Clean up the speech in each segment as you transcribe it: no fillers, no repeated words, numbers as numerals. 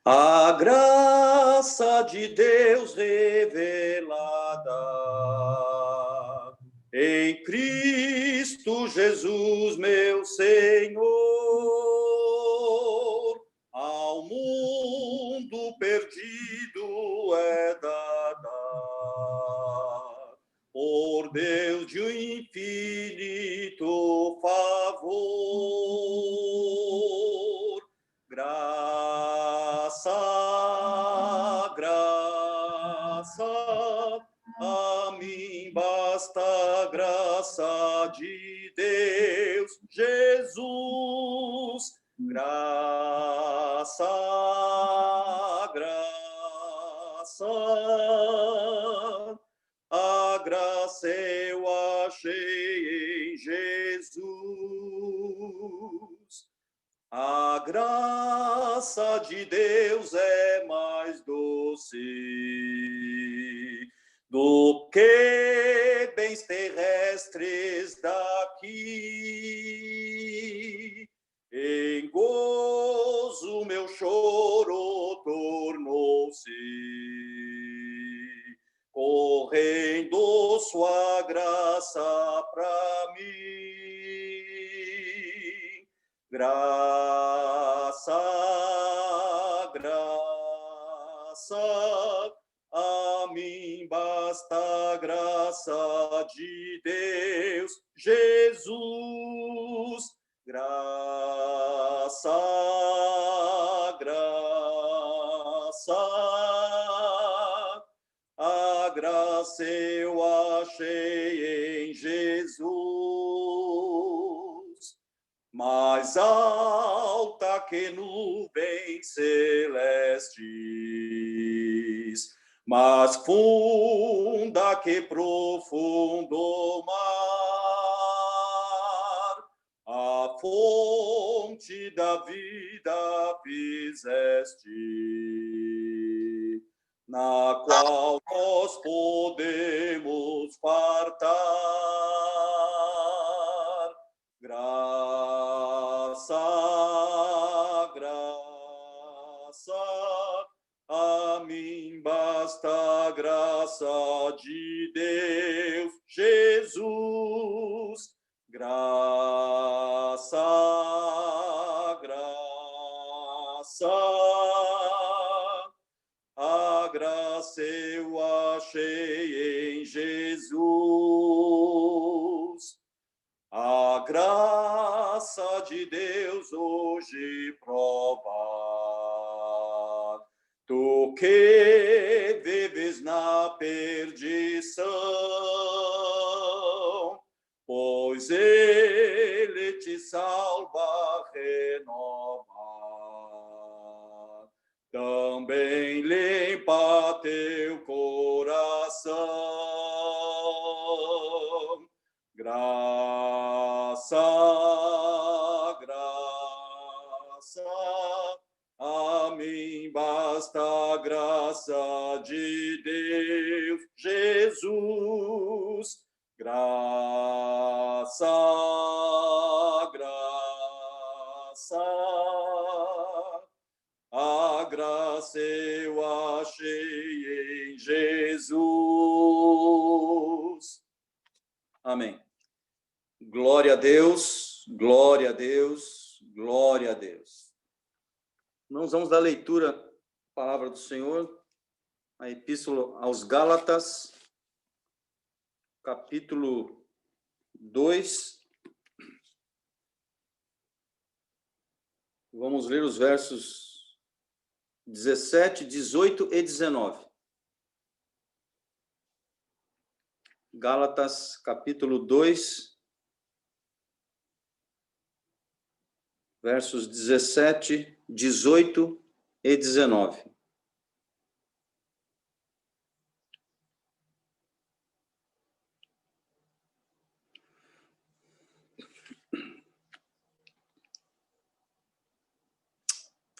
A graça de Deus revelada em Cristo Jesus, meu Senhor, ao mundo perdido é dada por Deus de um infinito favor. Graça, graça, a mim basta graça de Deus, Jesus. Graça, graça, a graça eu achei em Jesus. A graça de Deus é mais doce do que bens terrestres daqui. Em gozo meu choro tornou-se, correndo sua graça para mim. Graça, graça, a mim basta graça de Deus, Jesus. Graça, graça, a graça eu achei em Jesus. Mais alta que nuvens celestes, mais funda que profundo mar, a fonte da vida fizeste, na qual nós podemos fartar. Graça, graça, a mim basta graça de Deus, Jesus. Graça, graça, a graça eu achei em Jesus. A graça de Deus hoje prova, tu que vives na perdição, pois ele te salva, renova, também limpa teu coração. Graça, graça, a mim basta graça de Deus, Jesus. Graça, graça, a graça eu achei em Jesus. Amém. Glória a Deus, glória a Deus, glória a Deus. Nós vamos dar leitura à palavra do Senhor, a Epístola aos Gálatas, capítulo 2. Vamos ler os versos 17, 18 e 19. Gálatas, capítulo 2, versos 17, 18 e 19.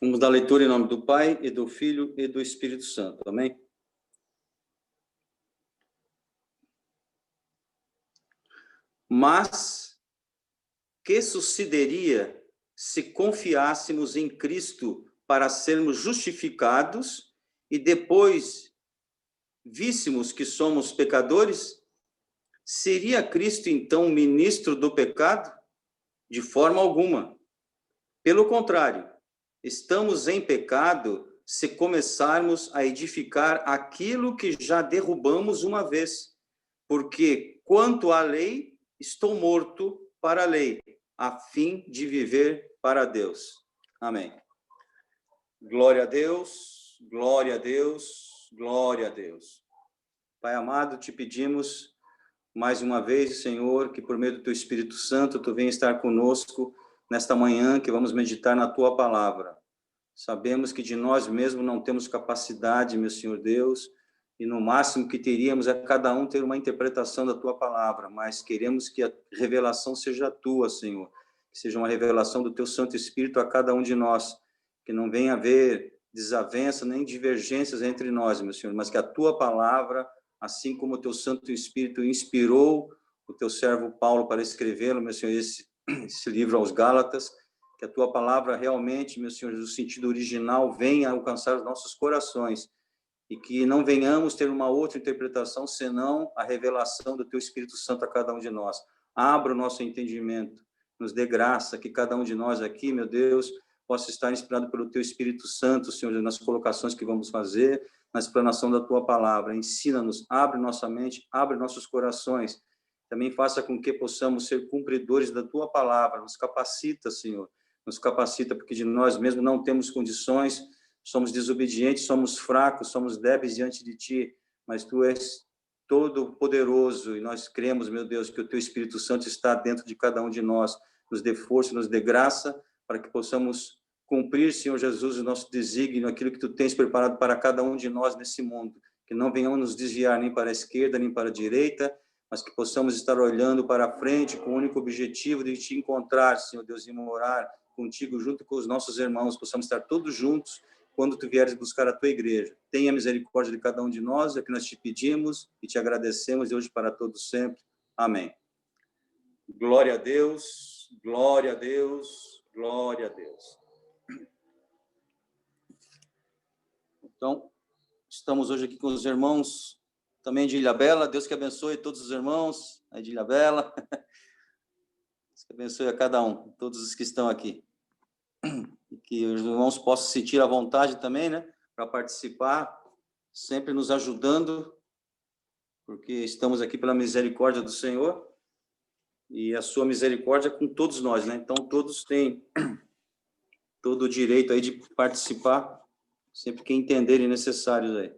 Vamos dar leitura em nome do Pai, e do Filho, e do Espírito Santo. Amém? Mas que sucederia se confiássemos em Cristo para sermos justificados e depois víssemos que somos pecadores? Seria Cristo, então, ministro do pecado? De forma alguma. Pelo contrário, estamos em pecado se começarmos a edificar aquilo que já derrubamos uma vez. Porque, quanto à lei, estou morto para a lei, a fim de viver para Deus. Amém. Glória a Deus, glória a Deus, glória a Deus. Pai amado, te pedimos mais uma vez, Senhor, que por meio do teu Espírito Santo, tu venha estar conosco nesta manhã, que vamos meditar na tua palavra. Sabemos que de nós mesmos não temos capacidade, meu Senhor Deus, e no máximo que teríamos é cada um ter uma interpretação da tua palavra, mas queremos que a revelação seja tua, Senhor, que seja uma revelação do teu Santo Espírito a cada um de nós, que não venha haver desavença nem divergências entre nós, meu Senhor, mas que a tua palavra, assim como o teu Santo Espírito inspirou o teu servo Paulo para escrevê-lo, meu Senhor, esse livro aos Gálatas, que a tua palavra realmente, meu Senhor, no sentido original, venha alcançar os nossos corações e que não venhamos ter uma outra interpretação senão a revelação do teu Espírito Santo a cada um de nós. Abra o nosso entendimento, nos dê graça que cada um de nós aqui, meu Deus, possa estar inspirado pelo teu Espírito Santo, Senhor, nas colocações que vamos fazer, na explanação da tua palavra. Ensina-nos, abre nossa mente, abre nossos corações. Também faça com que possamos ser cumpridores da tua palavra. Nos capacita, Senhor. Nos capacita, porque de nós mesmos não temos condições, somos desobedientes, somos fracos, somos débeis diante de ti, mas tu és todo poderoso e nós cremos, meu Deus, que o teu Espírito Santo está dentro de cada um de nós. Nos dê força, nos dê graça, para que possamos cumprir, Senhor Jesus, o nosso desígnio, aquilo que tu tens preparado para cada um de nós nesse mundo, que não venhamos nos desviar nem para a esquerda, nem para a direita, mas que possamos estar olhando para a frente com o único objetivo de te encontrar, Senhor Deus, e morar contigo junto com os nossos irmãos, possamos estar todos juntos quando tu vieres buscar a tua igreja. Tenha misericórdia de cada um de nós, é que nós te pedimos e te agradecemos de hoje para todos sempre. Amém. Glória a Deus, glória a Deus, glória a Deus. Então, estamos hoje aqui com os irmãos também de Ilhabela. Deus que abençoe todos os irmãos aí de Ilhabela. Deus que abençoe a cada um, todos os que estão aqui. E que os irmãos possam se sentir à vontade também, né, para participar, sempre nos ajudando, porque estamos aqui pela misericórdia do Senhor, e a sua misericórdia com todos nós, né? Então, todos têm todo o direito aí de participar, sempre que entenderem necessários aí.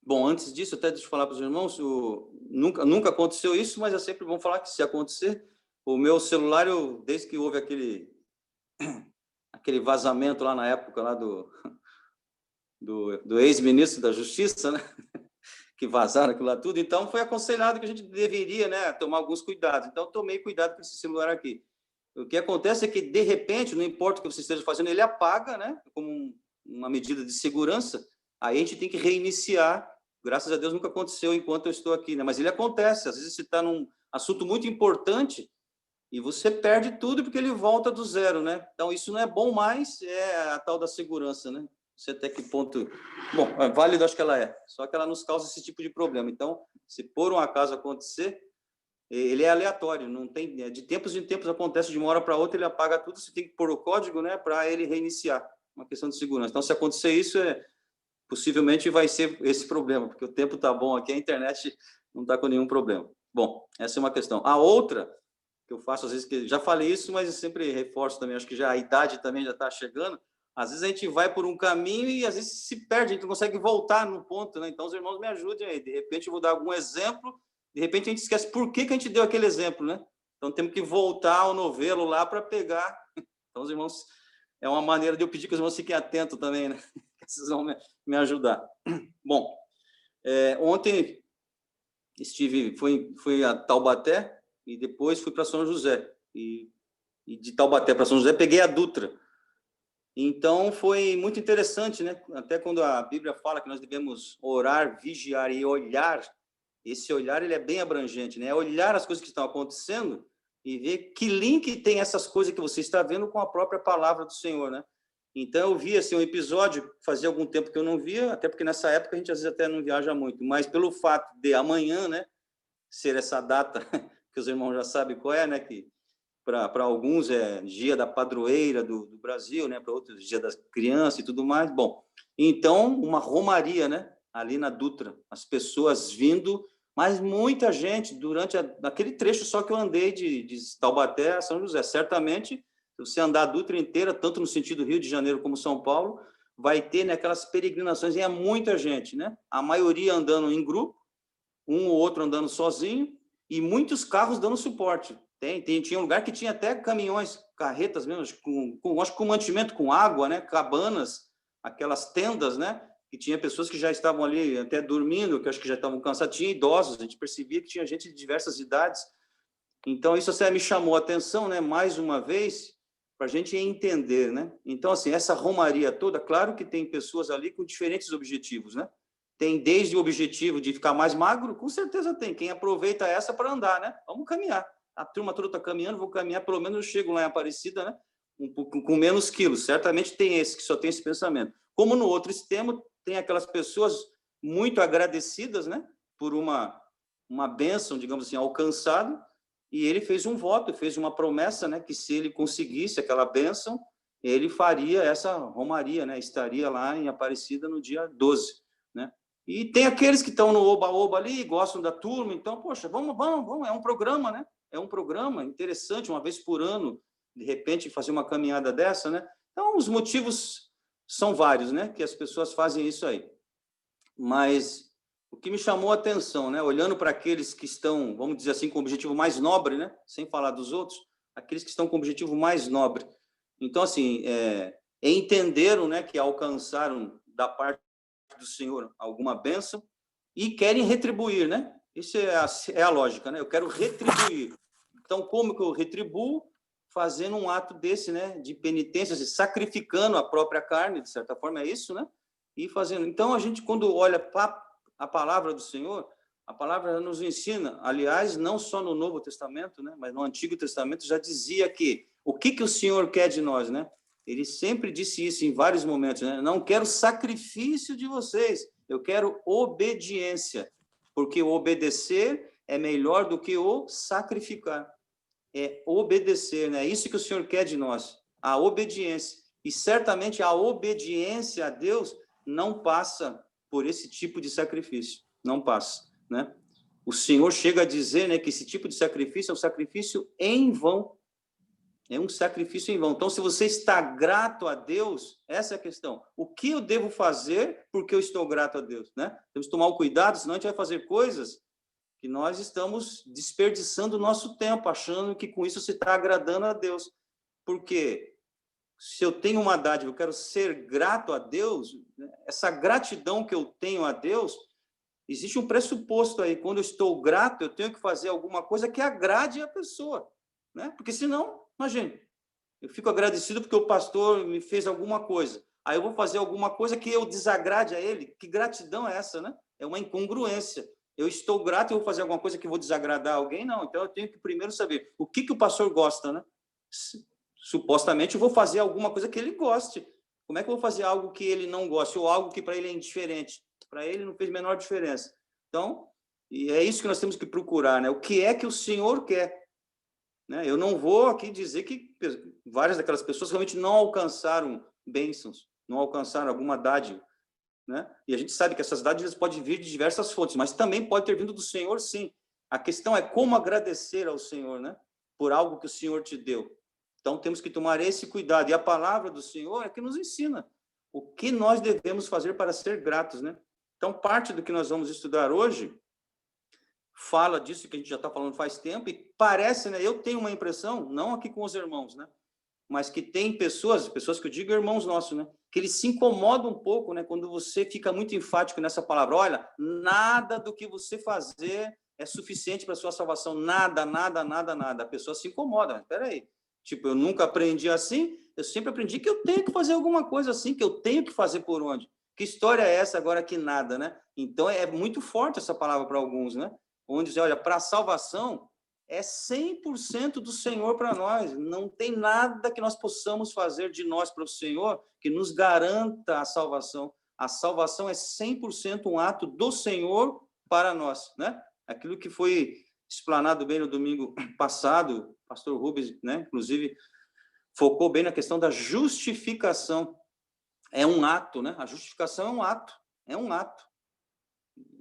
Bom, antes disso, até deixa eu falar para os irmãos, nunca aconteceu isso, mas é sempre bom falar que se acontecer, o meu celular, desde que houve aquele vazamento lá na época lá do ex-ministro da Justiça, né? Que vazaram aquilo lá tudo, então foi aconselhado que a gente deveria, né, tomar alguns cuidados. Então, tomei cuidado com esse celular aqui. O que acontece é que, de repente, não importa o que você esteja fazendo, ele apaga, né, como uma medida de segurança, aí a gente tem que reiniciar. Graças a Deus nunca aconteceu enquanto eu estou aqui, né, mas ele acontece. Às vezes você está num assunto muito importante e você perde tudo porque ele volta do zero, né? Então, isso não é bom mais, é a tal da segurança, né? Não sei até que ponto... Bom, é válido, acho que ela é. Só que ela nos causa esse tipo de problema. Então, se por um acaso acontecer, ele é aleatório. Não tem, de tempos em tempos acontece, de uma hora para outra, ele apaga tudo, você tem que pôr o código, né, para ele reiniciar. Uma questão de segurança. Então, se acontecer isso, possivelmente vai ser esse problema, porque o tempo está bom aqui, a internet não está com nenhum problema. Bom, essa é uma questão. A outra... que eu faço, às vezes, que já falei isso, mas eu sempre reforço também, acho que já a idade também já está chegando, às vezes a gente vai por um caminho e às vezes se perde, a gente não consegue voltar no ponto, né? Então os irmãos me ajudem aí, de repente eu vou dar algum exemplo, de repente a gente esquece por que a gente deu aquele exemplo, né? Então temos que voltar ao novelo lá para pegar, então os irmãos, é uma maneira de eu pedir que os irmãos fiquem atentos também, né? Vocês vão me ajudar. Bom, ontem fui a Taubaté, e depois fui para São José, e de Taubaté para São José peguei a Dutra. Então foi muito interessante, né? Até quando a Bíblia fala que nós devemos orar, vigiar e olhar Esse olhar, ele é bem abrangente, né? É olhar as coisas que estão acontecendo e ver que link tem essas coisas que você está vendo com a própria palavra do Senhor, né? Então, eu vi assim, um episódio, fazia algum tempo que eu não via, até porque nessa época a gente às vezes até não viaja muito, mas pelo fato de amanhã, né, ser essa data que os irmãos já sabem qual é, né, que para alguns é dia da padroeira do Brasil, né, para outros dia das crianças e tudo mais. Bom, então, uma romaria, né, ali na Dutra, as pessoas vindo, mas muita gente, durante aquele trecho só que eu andei de Taubaté a São José, certamente, se você andar a Dutra inteira, tanto no sentido Rio de Janeiro como São Paulo, vai ter, né, aquelas peregrinações, e é muita gente, né, a maioria andando em grupo, um ou outro andando sozinho, e muitos carros dando suporte. Tinha um lugar que tinha até caminhões, carretas mesmo, acho que com mantimento, com água, né, cabanas, aquelas tendas, né, que tinha pessoas que já estavam ali até dormindo, que acho que já estavam cansados, tinha idosos, a gente percebia que tinha gente de diversas idades. Então, isso até me chamou a atenção, né, mais uma vez, para a gente entender, né? Então, assim, essa romaria toda, claro que tem pessoas ali com diferentes objetivos, né? Tem desde o objetivo de ficar mais magro, com certeza tem. Quem aproveita essa para andar, né? Vamos caminhar. A turma toda está caminhando, vou caminhar, pelo menos eu chego lá em Aparecida, né? Com menos quilos. Certamente tem esse, que só tem esse pensamento. Como no outro extremo, tem aquelas pessoas muito agradecidas, né? Por uma bênção, digamos assim, alcançada, e ele fez um voto, fez uma promessa, né? Que se ele conseguisse aquela bênção, ele faria essa romaria, né? Estaria lá em Aparecida no dia 12, né? E tem aqueles que estão no oba-oba ali, gostam da turma, então, poxa, vamos, é um programa, né? É um programa interessante, uma vez por ano, de repente, fazer uma caminhada dessa, né? Então, os motivos são vários, né? Que as pessoas fazem isso aí. Mas o que me chamou a atenção, né? Olhando para aqueles que estão, vamos dizer assim, com o objetivo mais nobre, né? Sem falar dos outros, aqueles que estão com o objetivo mais nobre. Então, assim, entenderam, né? Que alcançaram da parte do Senhor alguma bênção e querem retribuir, né? Isso é a lógica, né? Eu quero retribuir. Então, como que eu retribuo? Fazendo um ato desse, né? De penitência, sacrificando a própria carne, de certa forma, é isso, né? E fazendo. Então, a gente, quando olha para a palavra do Senhor, a palavra nos ensina, aliás, não só no Novo Testamento, né? Mas no Antigo Testamento já dizia que o que o Senhor quer de nós, né? Ele sempre disse isso em vários momentos, né? Não quero sacrifício de vocês, eu quero obediência, porque o obedecer é melhor do que o sacrificar. É obedecer, né? É isso que o Senhor quer de nós, a obediência. E certamente a obediência a Deus não passa por esse tipo de sacrifício, não passa, né? O Senhor chega a dizer, né, que esse tipo de sacrifício é um sacrifício em vão. É um sacrifício em vão. Então, se você está grato a Deus, essa é a questão. O que eu devo fazer porque eu estou grato a Deus, né? Temos que tomar o cuidado, senão a gente vai fazer coisas que nós estamos desperdiçando o nosso tempo, achando que com isso se está agradando a Deus. Porque se eu tenho uma dádiva, eu quero ser grato a Deus, né? Essa gratidão que eu tenho a Deus, existe um pressuposto aí. Quando eu estou grato, eu tenho que fazer alguma coisa que agrade a pessoa, né? Porque senão, imagine, eu fico agradecido porque o pastor me fez alguma coisa. Aí eu vou fazer alguma coisa que eu desagrade a ele. Que gratidão é essa, né? É uma incongruência. Eu estou grato e vou fazer alguma coisa que vou desagradar alguém? Não. Então eu tenho que primeiro saber o que o pastor gosta, né? Supostamente eu vou fazer alguma coisa que ele goste. Como é que eu vou fazer algo que ele não goste ou algo que para ele é indiferente? Para ele não fez a menor diferença. Então, e é isso que nós temos que procurar, né? O que é que o Senhor quer? Né? Eu não vou aqui dizer que várias daquelas pessoas realmente não alcançaram bênçãos, não alcançaram alguma dádiva, né? E a gente sabe que essas dádivas podem vir de diversas fontes, mas também pode ter vindo do Senhor, sim. A questão é como agradecer ao Senhor, né? Por algo que o Senhor te deu. Então, temos que tomar esse cuidado. E a palavra do Senhor é que nos ensina o que nós devemos fazer para ser gratos, né? Então, parte do que nós vamos estudar hoje fala disso que a gente já está falando faz tempo, e parece, né? Eu tenho uma impressão, não aqui com os irmãos, né? Mas que tem pessoas que eu digo irmãos nossos, né? Que eles se incomodam um pouco, né? Quando você fica muito enfático nessa palavra. Olha, nada do que você fazer é suficiente para a sua salvação. Nada, nada, nada, nada. A pessoa se incomoda. Espera aí. Tipo, eu nunca aprendi assim. Eu sempre aprendi que eu tenho que fazer alguma coisa assim, que eu tenho que fazer por onde. Que história é essa agora que nada, né? Então, é muito forte essa palavra para alguns, né? Onde diz, olha, para a salvação é 100% do Senhor para nós. Não tem nada que nós possamos fazer de nós para o Senhor que nos garanta a salvação. A salvação é 100% um ato do Senhor para nós, né? Aquilo que foi explanado bem no domingo passado, o pastor Rubens, né, inclusive, focou bem na questão da justificação. É um ato, né? A justificação é um ato.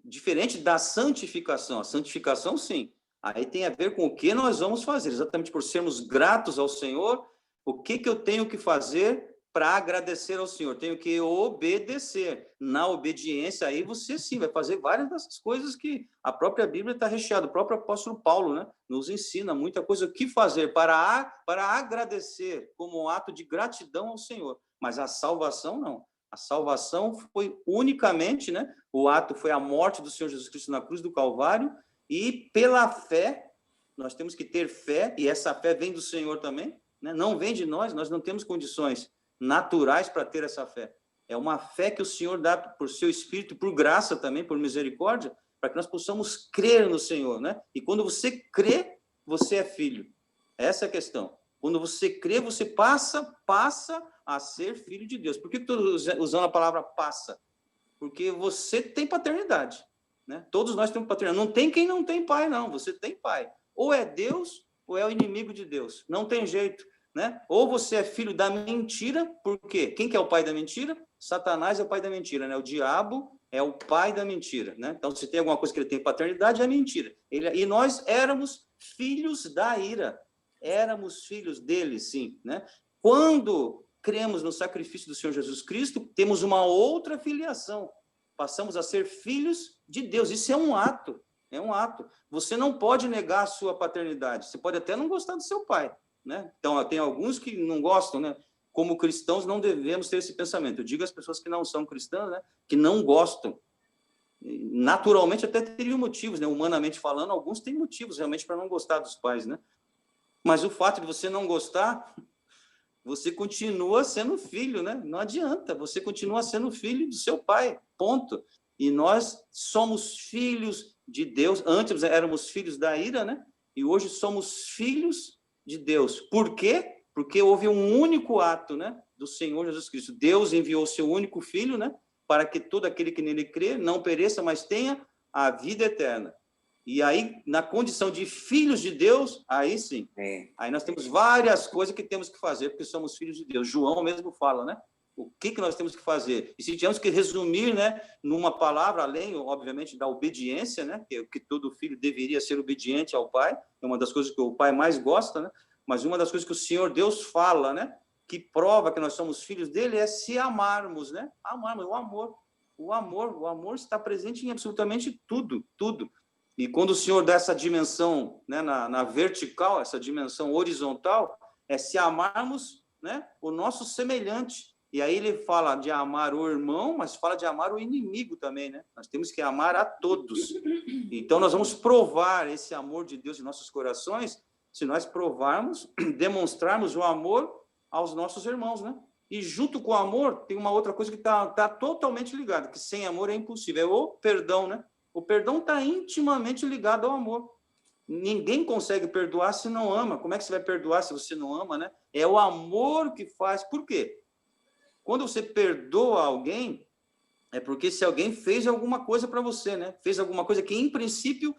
Diferente da santificação. A santificação, sim. Aí tem a ver com o que nós vamos fazer, exatamente por sermos gratos ao Senhor. O que eu tenho que fazer para agradecer ao Senhor? Tenho que obedecer. Na obediência, aí você sim vai fazer várias dessas coisas que a própria Bíblia está recheada. O próprio apóstolo Paulo, né, nos ensina muita coisa. O que fazer para agradecer como um ato de gratidão ao Senhor. Mas a salvação, não. A salvação foi unicamente, né, o ato foi a morte do Senhor Jesus Cristo na cruz do Calvário, e pela fé, nós temos que ter fé, e essa fé vem do Senhor também, né? Não vem de nós não temos condições naturais para ter essa fé. É uma fé que o Senhor dá por seu Espírito, por graça também, por misericórdia, para que nós possamos crer no Senhor, né? E quando você crê, você é filho. Essa é a questão. Quando você crê, você passa a ser filho de Deus. Por que estou usando a palavra passa? Porque você tem paternidade, né? Todos nós temos paternidade. Não tem quem não tem pai, não. Você tem pai. Ou é Deus, ou é o inimigo de Deus. Não tem jeito, né? Ou você é filho da mentira, por quê? Quem que é o pai da mentira? Satanás é o pai da mentira, né? O diabo é o pai da mentira, né? Então, se tem alguma coisa que ele tem paternidade, é mentira. E nós éramos filhos da ira. Éramos filhos dele, sim, né? Quando cremos no sacrifício do Senhor Jesus Cristo, temos uma outra filiação. Passamos a ser filhos de Deus. Isso é um ato. É um ato. Você não pode negar a sua paternidade. Você pode até não gostar do seu pai, né? Então, tem alguns que não gostam, né? Como cristãos, não devemos ter esse pensamento. Eu digo às pessoas que não são cristãs, né? Que não gostam. Naturalmente, até teriam motivos, né? Humanamente falando, alguns têm motivos realmente para não gostar dos pais, né? Mas o fato de você não gostar, você continua sendo filho, né? Não adianta, você continua sendo filho do seu pai, ponto. E nós somos filhos de Deus. Antes éramos filhos da ira, né? E hoje somos filhos de Deus. Por quê? Porque houve um único ato, né, do Senhor Jesus Cristo. Deus enviou o seu único filho, né, para que todo aquele que nele crê não pereça, mas tenha a vida eterna. E aí, na condição de filhos de Deus, aí sim. Aí nós temos várias coisas que temos que fazer, porque somos filhos de Deus. João mesmo fala, né? O que nós temos que fazer? E se tivermos que resumir, né, numa palavra, além, obviamente, da obediência, né, que todo filho deveria ser obediente ao pai, é uma das coisas que o pai mais gosta, né? Mas uma das coisas que o Senhor Deus fala, né, que prova que nós somos filhos dele, é se amarmos, né? Amarmos, o amor. O amor está presente em absolutamente tudo, tudo. E quando o Senhor dá essa dimensão, né, na vertical, essa dimensão horizontal, é se amarmos, né, o nosso semelhante. E aí ele fala de amar o irmão, mas fala de amar o inimigo também, né? Nós temos que amar a todos. Então, nós vamos provar esse amor de Deus em nossos corações se nós provarmos, demonstrarmos o amor aos nossos irmãos, né? E junto com o amor, tem uma outra coisa que está totalmente ligada, que sem amor é impossível, é o perdão, né? O perdão está intimamente ligado ao amor. Ninguém consegue perdoar se não ama. Como é que você vai perdoar se você não ama, né? É o amor que faz. Por quê? Quando você perdoa alguém, é porque se alguém fez alguma coisa para você, né? Fez alguma coisa que, em princípio,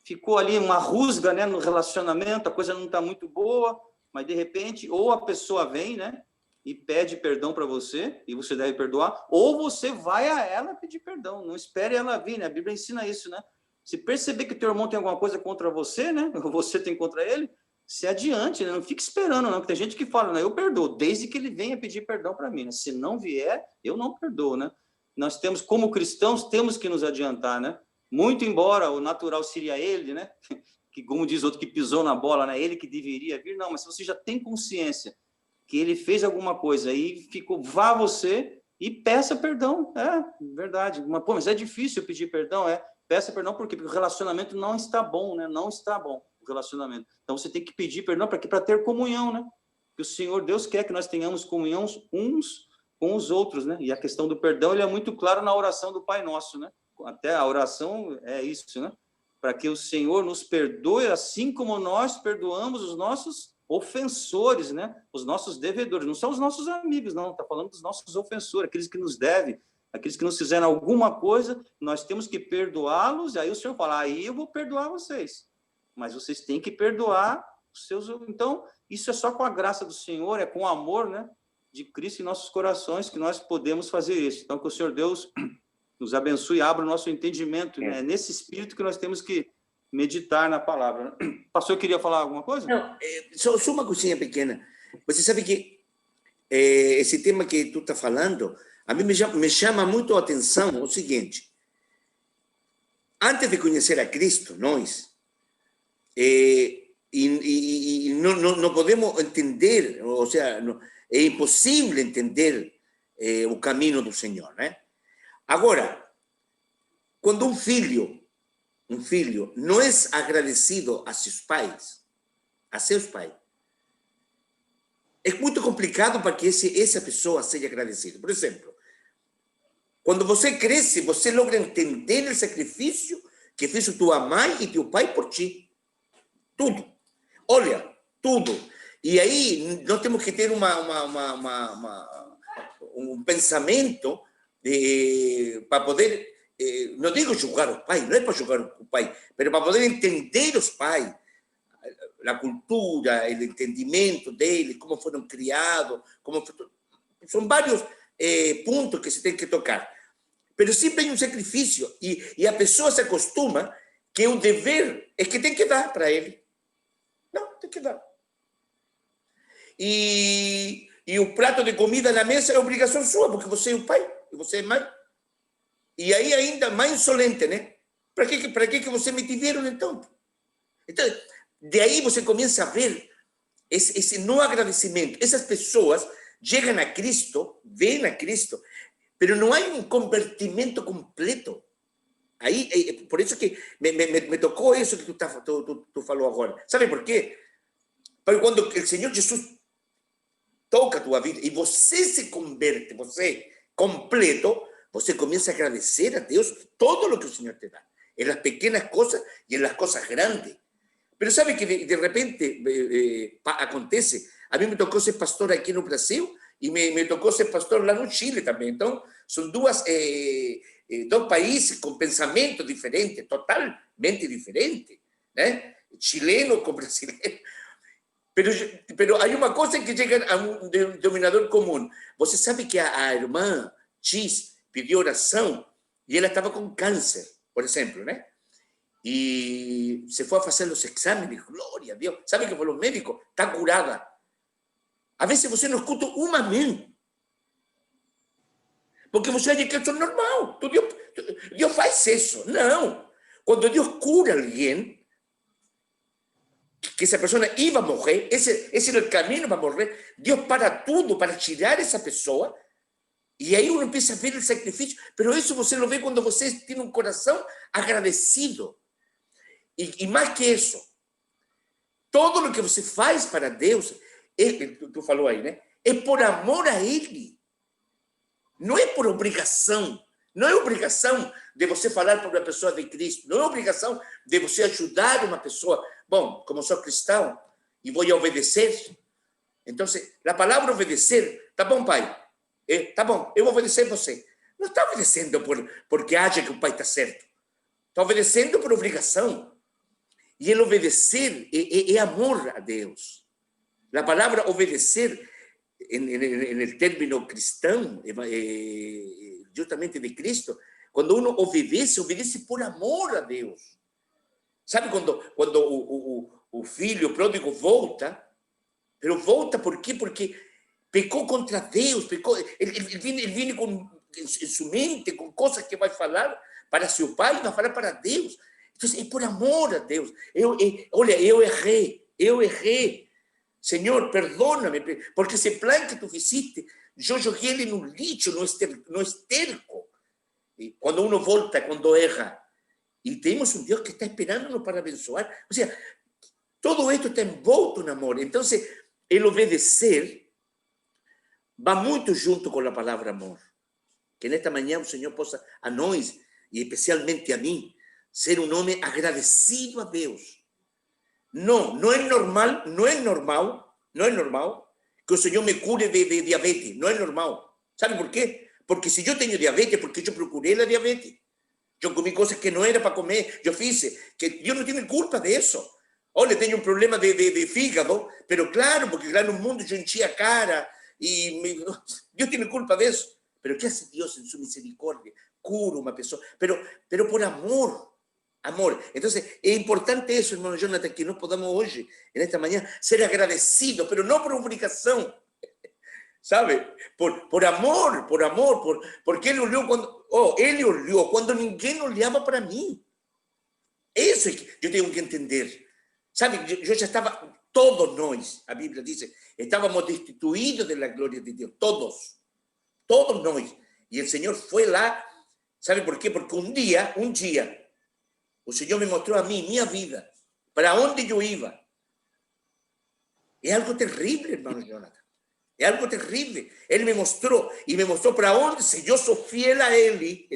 ficou ali uma rusga, né, no relacionamento, a coisa não está muito boa, mas, de repente, ou a pessoa vem, né, e pede perdão para você, e você deve perdoar, ou você vai a ela pedir perdão. Não espere ela vir, né? A Bíblia ensina isso, né? Se perceber que teu irmão tem alguma coisa contra você, né, ou você tem contra ele, se adiante, né? Não fique esperando, não, que tem gente que fala, né, eu perdoo, desde que ele venha pedir perdão para mim, né? Se não vier, eu não perdoo, né? Nós temos, como cristãos, temos que nos adiantar, né? Muito embora o natural seria ele, né? Que, como diz outro, que pisou na bola, né? Ele que deveria vir, não, mas se você já tem consciência que ele fez alguma coisa e ficou, vá você e peça perdão, é verdade. Mas, pô, mas é difícil pedir perdão, peça perdão por quê? Porque o relacionamento não está bom, né? Não está bom o relacionamento. Então você tem que pedir perdão para quê? Para ter comunhão, né? Que o Senhor Deus quer que nós tenhamos comunhão uns com os outros, né? E a questão do perdão, ele é muito claro na oração do Pai Nosso, né? Até a oração é isso, né? Para que o Senhor nos perdoe, assim como nós perdoamos os nossos ofensores, né? Os nossos devedores. Não são os nossos amigos, não. Está falando dos nossos ofensores, aqueles que nos devem, aqueles que nos fizeram alguma coisa, nós temos que perdoá-los. E aí o Senhor fala, aí eu vou perdoar vocês. Mas vocês têm que perdoar os seus... Então, isso é só com a graça do Senhor, é com o amor, né, de Cristo em nossos corações que nós podemos fazer isso. Então, que o Senhor Deus nos abençoe e abra o nosso entendimento. Né? É nesse espírito que nós temos que meditar na palavra. O pastor queria falar alguma coisa? Não, só uma coisinha pequena. Você sabe que esse tema que tu está falando, a mim me chama muito a atenção o seguinte. Antes de conhecer a Cristo, nós, não podemos entender, ou seja, é impossível entender o caminho do Senhor, né? Agora, quando um filho não é agradecido a seus pais, é muito complicado para que essa pessoa seja agradecida. Por exemplo, quando você cresce, você logra entender o sacrifício que fez tua mãe e teu pai por ti. Tudo. Olha, tudo. E aí nós temos que ter um pensamento para poder, não digo julgar o pai, não é para julgar o pai, mas para poder entender os pais, a cultura, o entendimento deles, como foram criados, são vários pontos que se tem que tocar. Mas sempre hay um sacrifício e a pessoa se acostuma que o dever é que tem que dar para ele. Não, tem que dar. E o prato de comida na mesa é obrigação sua, porque você é o pai e você é mãe. E aí ainda mais insolente, né? Para que você me tiveram então? Então, de aí você começa a ver esse não agradecimento. Essas pessoas chegam a Cristo, veem a Cristo, mas não há um convertimento completo. Aí, por isso que me tocou isso que tu falou agora. Sabe por quê? Porque quando o Senhor Jesus toca a tua vida e você se converte, você completo, você começa a agradecer a Deus todo o que o Senhor te dá. En las pequeñas cosas y en las cosas grandes. Pero sabe que de repente acontece. A mí me tocó ser pastor aquí en Brasil y me tocó ser pastor lá no Chile también. Entonces, son dos países con pensamientos diferentes, totalmente diferentes, ¿eh? Chileno con brasileño. Pero hay una cosa que llega a un denominador común. Você sabe que a irmã X pidió oración y ella estaba con cáncer, por ejemplo, ¿no? Y se fue a hacer los exámenes, gloria a Dios. ¿Sabe que por los médicos está curada? A veces você não escuta um amém. Porque você acha que isso é normal. Deus faz isso. Não. Quando Deus cura alguém, que essa pessoa ia morrer, esse era o caminho para morrer, Deus para tudo para tirar essa pessoa. E aí uno empieza a ver o sacrifício. Mas isso você não vê quando você tem um coração agradecido. E mais que isso, todo o que você faz para Deus, tu falou aí, né? É por amor a Ele. Não é por obrigação. Não é obrigação de você falar para uma pessoa de Cristo. Não é obrigação de você ajudar uma pessoa. Bom, como sou cristão e vou obedecer, então, a palavra obedecer, tá bom, pai? Tá bom, eu vou obedecer você. Não está obedecendo porque acha que o pai está certo. Está obedecendo por obrigação. E ele obedecer é amor a Deus. A palavra obedecer, no término cristão, justamente de Cristo, quando uno obedece por amor a Deus. Sabe quando o filho pródigo volta? Pero volta por quê? Porque pecou contra Deus, ele vem em sua mente com coisas que vai falar para seu pai e vai falar para Deus. Então, é por amor a Deus. Olha, eu errei. Senhor, perdona-me, porque esse plano que tu fizeste, eu joguei ele no lixo, no esterco. E quando uno volta, quando erra, e temos um Deus que está esperando-nos para abençoar. Ou seja, todo isto está envolto no amor. Então, ele obedecer va muito junto com a palavra amor. Que nesta manhã o Senhor possa a nós, e especialmente a mim, ser um homem agradecido a Deus. Não é normal, não é normal que o Senhor me cure de diabetes. Não é normal. Sabe por quê? Porque se eu tenho diabetes, porque eu procurei a diabetes. Eu comi coisas que não era para comer. Eu fiz, que eu não tenho culpa disso. Olha, tenho um problema de fígado, pero claro, porque lá no mundo eu enchi a cara e eu tenho culpa disso. Pero que hace Deus em sua misericórdia? Cura uma pessoa, pero por amor. Amor. Entonces, es importante eso, hermano Jonathan, que nos podamos hoy, en esta mañana, ser agradecidos, pero no por obligación, ¿sabe? Por amor, porque Él olhou cuando ninguém olhava para mim. Eso es que yo tengo que entender. ¿Sabe? Yo ya estaba, todos nós, a Bíblia dice, estábamos destituidos de la gloria de Dios, todos nós. Y el Señor fue lá, ¿sabe por qué? Porque un día, o Senhor me mostrou a mim, minha vida, para onde eu ia. É algo terrível, irmão Jonathan. É algo terrível. Ele me mostrou, e me mostrou para onde, se eu sou fiel a ele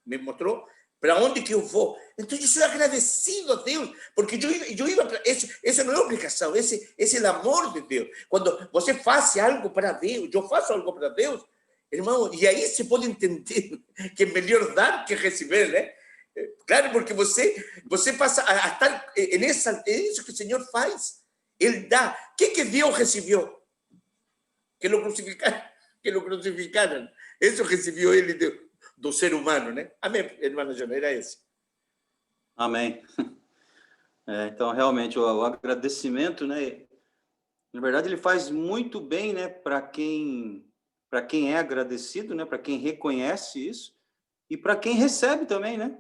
me mostrou para onde que eu vou. Então, eu sou agradecido a Deus, porque eu ia para... Essa não é obrigação, esse é o amor de Deus. Quando você faz algo para Deus, eu faço algo para Deus, irmão, e aí você pode entender que é melhor dar que receber, né? Claro, porque você passa a estar isso que o Senhor faz. Ele dá. O que Deus recebeu? Que lo crucificaram. Isso recebeu ele do ser humano, né? Amém, irmã Jona, era isso. Amém. Então, realmente, o agradecimento, né? Na verdade, ele faz muito bem, né? Para quem é agradecido, né? Para quem reconhece isso e para quem recebe também, né?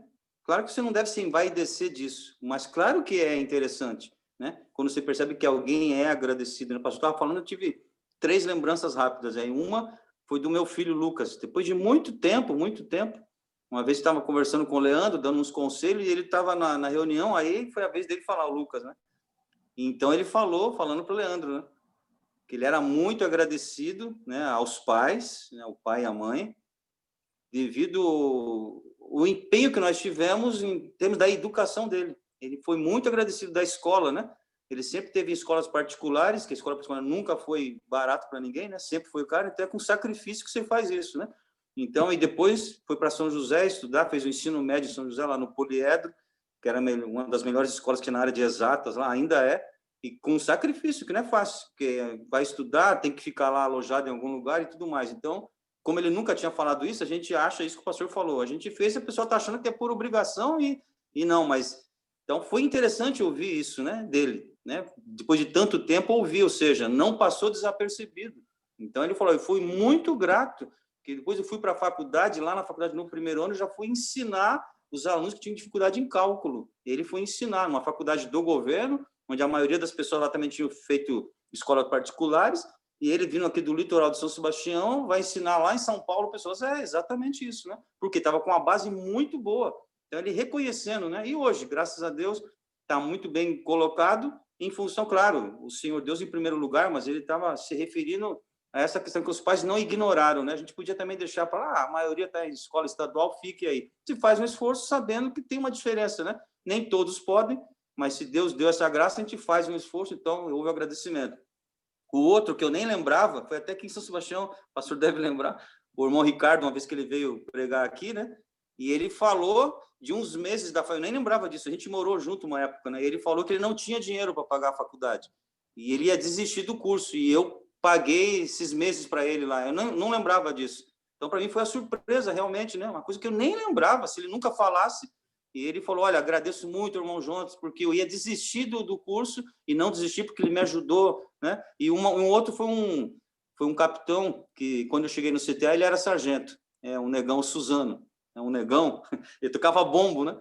Claro que você não deve se envaidecer disso, mas claro que é interessante, né? Quando você percebe que alguém é agradecido. O pastor estava falando, eu tive 3 lembranças rápidas aí. Uma foi do meu filho Lucas. Depois de muito tempo, uma vez estava conversando com o Leandro, dando uns conselhos, e ele estava na reunião, aí foi a vez dele falar, o Lucas, né? Então ele falando para o Leandro, né? Que ele era muito agradecido, né, aos pais, né, o pai e a mãe, devido o empenho que nós tivemos em termos da educação dele. Ele foi muito agradecido da escola, né? Ele sempre teve escolas particulares, que a escola particular nunca foi barato para ninguém, né? Sempre foi caro, então é com sacrifício que você faz isso, né? Então, e depois foi para São José estudar, fez o ensino médio em São José, lá no Poliedro, que era uma das melhores escolas que tinha na área de exatas, lá ainda é, e com sacrifício, que não é fácil, porque vai estudar, tem que ficar lá alojado em algum lugar e tudo mais. Então, como ele nunca tinha falado isso, a gente acha isso que o pastor falou. A gente fez, a pessoa está achando que é por obrigação e não, mas... Então, foi interessante ouvir isso, né, dele, né? Depois de tanto tempo, ouvir, ou seja, não passou desapercebido. Então, ele falou, eu fui muito grato, que depois eu fui para a faculdade, lá na faculdade, no primeiro ano, eu já fui ensinar os alunos que tinham dificuldade em cálculo. Ele foi ensinar numa faculdade do governo, onde a maioria das pessoas lá também tinham feito escolas particulares, e ele vindo aqui do litoral de São Sebastião, vai ensinar lá em São Paulo pessoas, exatamente isso, né? Porque estava com uma base muito boa. Então, ele reconhecendo, né? E hoje, graças a Deus, está muito bem colocado, em função, claro, o Senhor Deus em primeiro lugar, mas ele estava se referindo a essa questão que os pais não ignoraram, né? A gente podia também deixar para a maioria está em escola estadual, fique aí. Se faz um esforço sabendo que tem uma diferença, né? Nem todos podem, mas se Deus deu essa graça, a gente faz um esforço, então houve agradecimento. O outro, que eu nem lembrava, foi até aqui em São Sebastião, o pastor deve lembrar, o irmão Ricardo, uma vez que ele veio pregar aqui, né? E ele falou de uns meses da faculdade, eu nem lembrava disso, a gente morou junto uma época, né? E ele falou que ele não tinha dinheiro para pagar a faculdade, e ele ia desistir do curso, e eu paguei esses meses para ele lá, eu não lembrava disso. Então, para mim, foi a surpresa, realmente, né? Uma coisa que eu nem lembrava, se ele nunca falasse. E ele falou, olha, agradeço muito, irmão Jonas, porque eu ia desistir do curso e não desisti porque ele me ajudou, né? E um outro foi um capitão que, quando eu cheguei no CTA, ele era sargento, um negão Suzano, um negão, ele tocava bombo, né?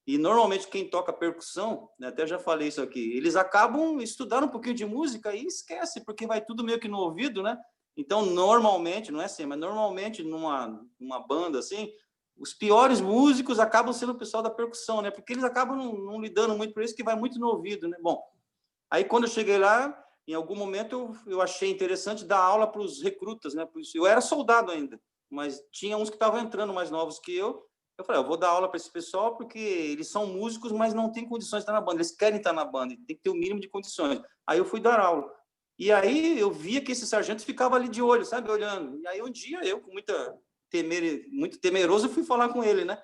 E, normalmente, quem toca percussão, né, até já falei isso aqui, eles acabam estudando um pouquinho de música e esquece, porque vai tudo meio que no ouvido, né? Então, normalmente, não é assim, mas normalmente, numa banda, assim, os piores músicos acabam sendo o pessoal da percussão, né? Porque eles acabam não lidando muito por isso, que vai muito no ouvido, né? Bom, aí quando eu cheguei lá, em algum momento eu achei interessante dar aula para os recrutas, né? Eu era soldado ainda, mas tinha uns que estavam entrando mais novos que eu. Eu falei, eu vou dar aula para esse pessoal porque eles são músicos, mas não têm condições de estar na banda. Eles querem estar na banda, tem que ter o mínimo de condições. Aí eu fui dar aula. E aí eu via que esse sargento ficava ali de olho, sabe, olhando. E aí um dia eu, com muito temeroso, fui falar com ele, né?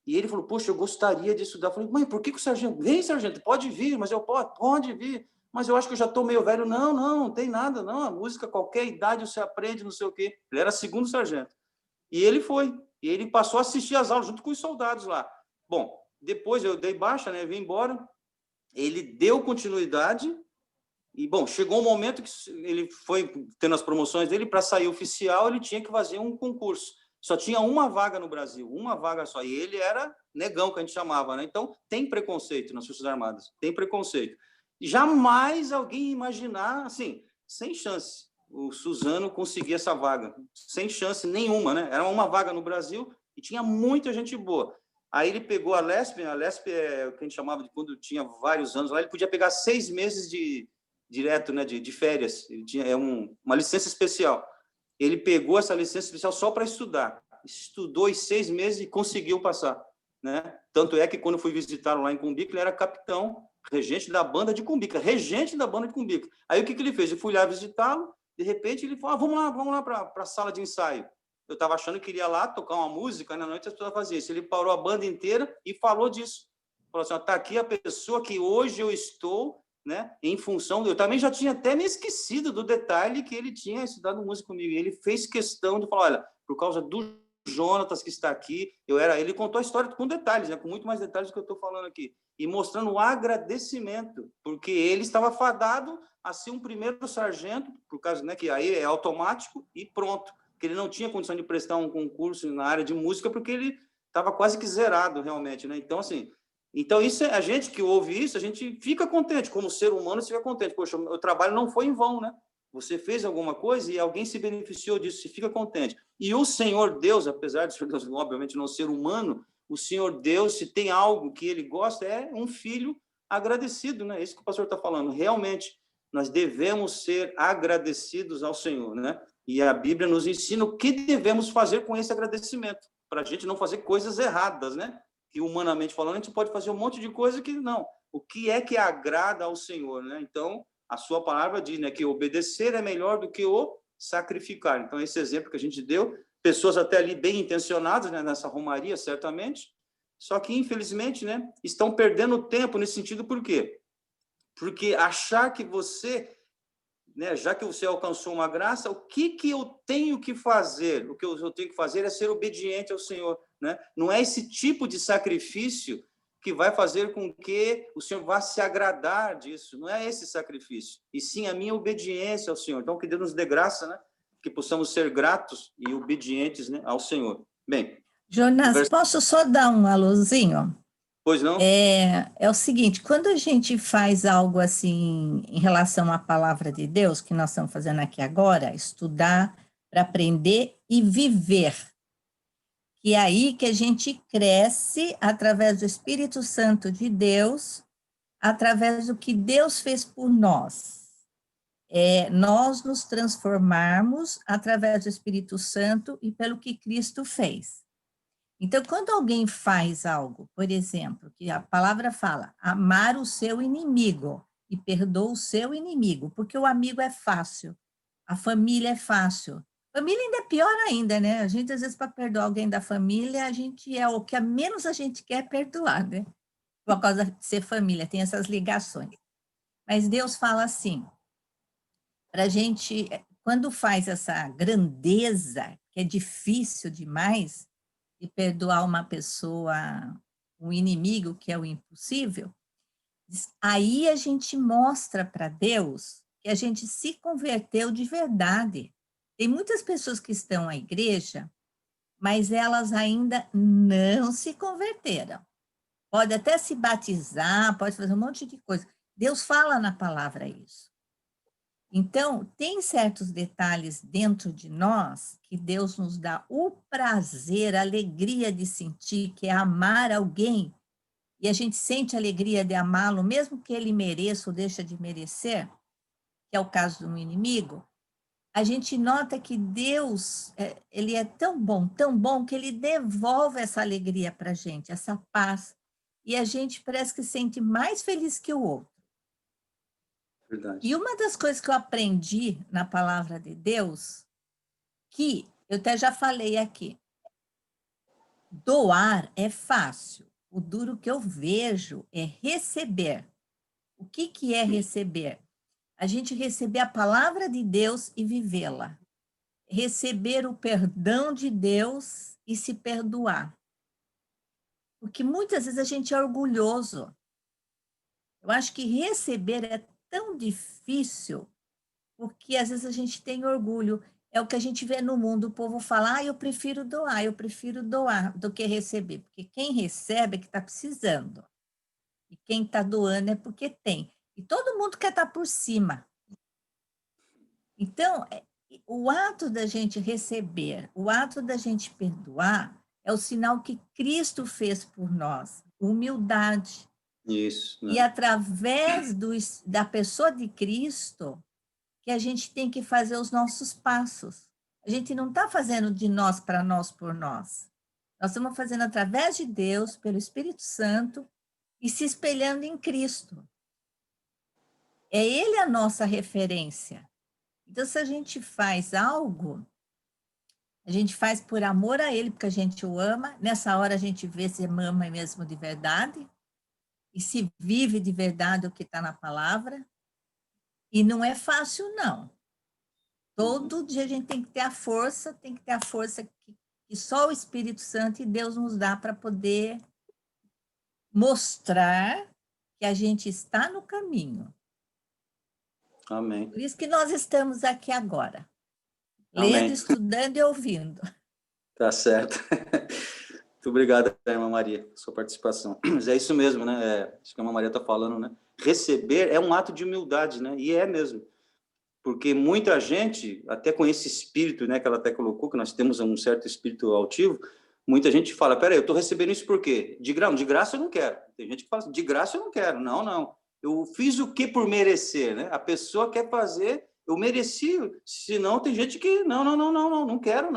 E ele falou, poxa, eu gostaria de estudar. Eu falei, mãe, por que o sargento... Vem, sargento, pode vir, mas eu pode vir. Mas eu acho que eu já estou meio velho. Não tem nada, não. A música, qualquer idade você aprende, não sei o quê. Ele era segundo sargento. E ele foi. E ele passou a assistir às aulas junto com os soldados lá. Bom, depois eu dei baixa, né? Vim embora. Ele deu continuidade. E, bom, chegou um momento que ele foi tendo as promoções dele. Para sair oficial, ele tinha que fazer um concurso. Só tinha uma vaga no Brasil, uma vaga só. E ele era negão, que a gente chamava, né? Então, tem preconceito nas Forças Armadas, tem preconceito. Jamais alguém imaginar, assim, sem chance, o Suzano conseguir essa vaga. Sem chance nenhuma, né? Era uma vaga no Brasil e tinha muita gente boa. Aí ele pegou a LESP é o que a gente chamava de quando tinha vários anos lá, ele podia pegar 6 meses direto, né, de férias. Ele tinha uma licença especial. Ele pegou essa licença especial só para estudar. Estudou em 6 meses e conseguiu passar, né? Tanto é que quando fui visitá-lo lá em Cumbica, ele era capitão, regente da banda de Cumbica, regente da banda de Cumbica. Aí o que ele fez? Eu fui lá visitá-lo, de repente ele falou, vamos lá para a sala de ensaio. Eu estava achando que ele ia lá tocar uma música, na noite as pessoas faziam isso. Ele parou a banda inteira e falou disso. Falou assim, está aqui a pessoa que hoje eu estou, né, em função... Eu também já tinha até me esquecido do detalhe que ele tinha estudado música comigo. E ele fez questão de falar, olha, por causa do Jonatas que está aqui, ele contou a história com detalhes, né, com muito mais detalhes do que eu estou falando aqui, e mostrando o agradecimento, porque ele estava fadado a ser um primeiro sargento, por causa, né, que aí é automático e pronto, que ele não tinha condição de prestar um concurso na área de música, porque ele estava quase que zerado, realmente, né? Então, assim, isso, a gente que ouve isso, a gente fica contente, como ser humano, você fica contente. Poxa, o trabalho não foi em vão, né? Você fez alguma coisa e alguém se beneficiou disso, você fica contente. E o Senhor Deus, apesar de o Senhor Deus, obviamente, não ser humano, o Senhor Deus, se tem algo que ele gosta, é um filho agradecido, né? É isso que o pastor está falando. Realmente, nós devemos ser agradecidos ao Senhor, né? E a Bíblia nos ensina o que devemos fazer com esse agradecimento, para a gente não fazer coisas erradas, né? Que humanamente falando, a gente pode fazer um monte de coisa que não. O que é que agrada ao Senhor, né? Então, a sua palavra diz, né, que obedecer é melhor do que o sacrificar. Então, esse exemplo que a gente deu, pessoas até ali bem intencionadas, né, nessa romaria, certamente, só que, infelizmente, né, estão perdendo tempo nesse sentido, por quê? Porque achar que você, né, já que você alcançou uma graça, o que eu tenho que fazer? O que eu tenho que fazer é ser obediente ao Senhor, né? Não é esse tipo de sacrifício que vai fazer com que o Senhor vá se agradar disso. Não é esse sacrifício, e sim a minha obediência ao Senhor. Então, que Deus nos dê graça, né? Que possamos ser gratos e obedientes, né, ao Senhor. Bem, Jonas, posso só dar um alôzinho? Pois não? É o seguinte, quando a gente faz algo assim em relação à palavra de Deus, que nós estamos fazendo aqui agora, estudar para aprender e viver, que é aí que a gente cresce através do Espírito Santo de Deus, através do que Deus fez por nós. Nós nos transformarmos através do Espírito Santo e pelo que Cristo fez. Então, quando alguém faz algo, por exemplo, que a palavra fala, amar o seu inimigo e perdoa o seu inimigo, porque o amigo é fácil, a família é fácil. Família ainda é pior ainda, né? A gente, às vezes, para perdoar alguém da família, a gente o que a menos a gente quer é perdoar, né? Por causa de ser família, tem essas ligações. Mas Deus fala assim, para a gente, quando faz essa grandeza, que é difícil demais, de perdoar uma pessoa, um inimigo, que é o impossível, aí a gente mostra para Deus que a gente se converteu de verdade. Tem muitas pessoas que estão à igreja, mas elas ainda não se converteram. Pode até se batizar, pode fazer um monte de coisa. Deus fala na palavra isso. Então, tem certos detalhes dentro de nós que Deus nos dá o prazer, a alegria de sentir, que é amar alguém, e a gente sente a alegria de amá-lo, mesmo que ele mereça ou deixe de merecer, que é o caso de um inimigo, a gente nota que Deus, ele é tão bom, que ele devolve essa alegria para a gente, essa paz, e a gente parece que se sente mais feliz que o outro. Verdade. E uma das coisas que eu aprendi na palavra de Deus, que eu até já falei aqui, doar é fácil, o duro que eu vejo é receber. O que é receber? A gente receber a palavra de Deus e vivê-la. Receber o perdão de Deus e se perdoar. Porque muitas vezes a gente é orgulhoso. Eu acho que receber é tão difícil, porque às vezes a gente tem orgulho. É o que a gente vê no mundo, o povo fala, eu prefiro doar do que receber. Porque quem recebe é que está precisando. E quem está doando é porque tem. E todo mundo quer estar por cima. Então, o ato da gente receber, o ato da gente perdoar, é o sinal que Cristo fez por nós, humildade. Isso. Né? E através da pessoa de Cristo, que a gente tem que fazer os nossos passos. A gente não está fazendo de nós para nós por nós. Nós estamos fazendo através de Deus, pelo Espírito Santo, e se espelhando em Cristo. É Ele a nossa referência. Então, se a gente faz algo, a gente faz por amor a Ele, porque a gente o ama. Nessa hora a gente vê se ama mesmo de verdade, e se vive de verdade o que está na palavra. E não é fácil, não. Todo dia a gente tem que ter a força, que só o Espírito Santo e Deus nos dá para poder mostrar que a gente está no caminho. Amém. Por isso que nós estamos aqui agora, Amém. lendo, estudando e ouvindo. Tá certo. Muito obrigado, irmã Maria, pela sua participação. Mas é isso mesmo, né? Acho que a irmã Maria está falando, né? Receber é um ato de humildade, né? E é mesmo. Porque muita gente, até com esse espírito, né, que ela até colocou, que nós temos um certo espírito altivo, muita gente fala, peraí, eu estou recebendo isso por quê? De graça eu não quero. Tem gente que fala assim, de graça eu não quero. Não, não. Eu fiz o que por merecer, né? A pessoa quer fazer, eu mereci. Senão tem gente que, não quero,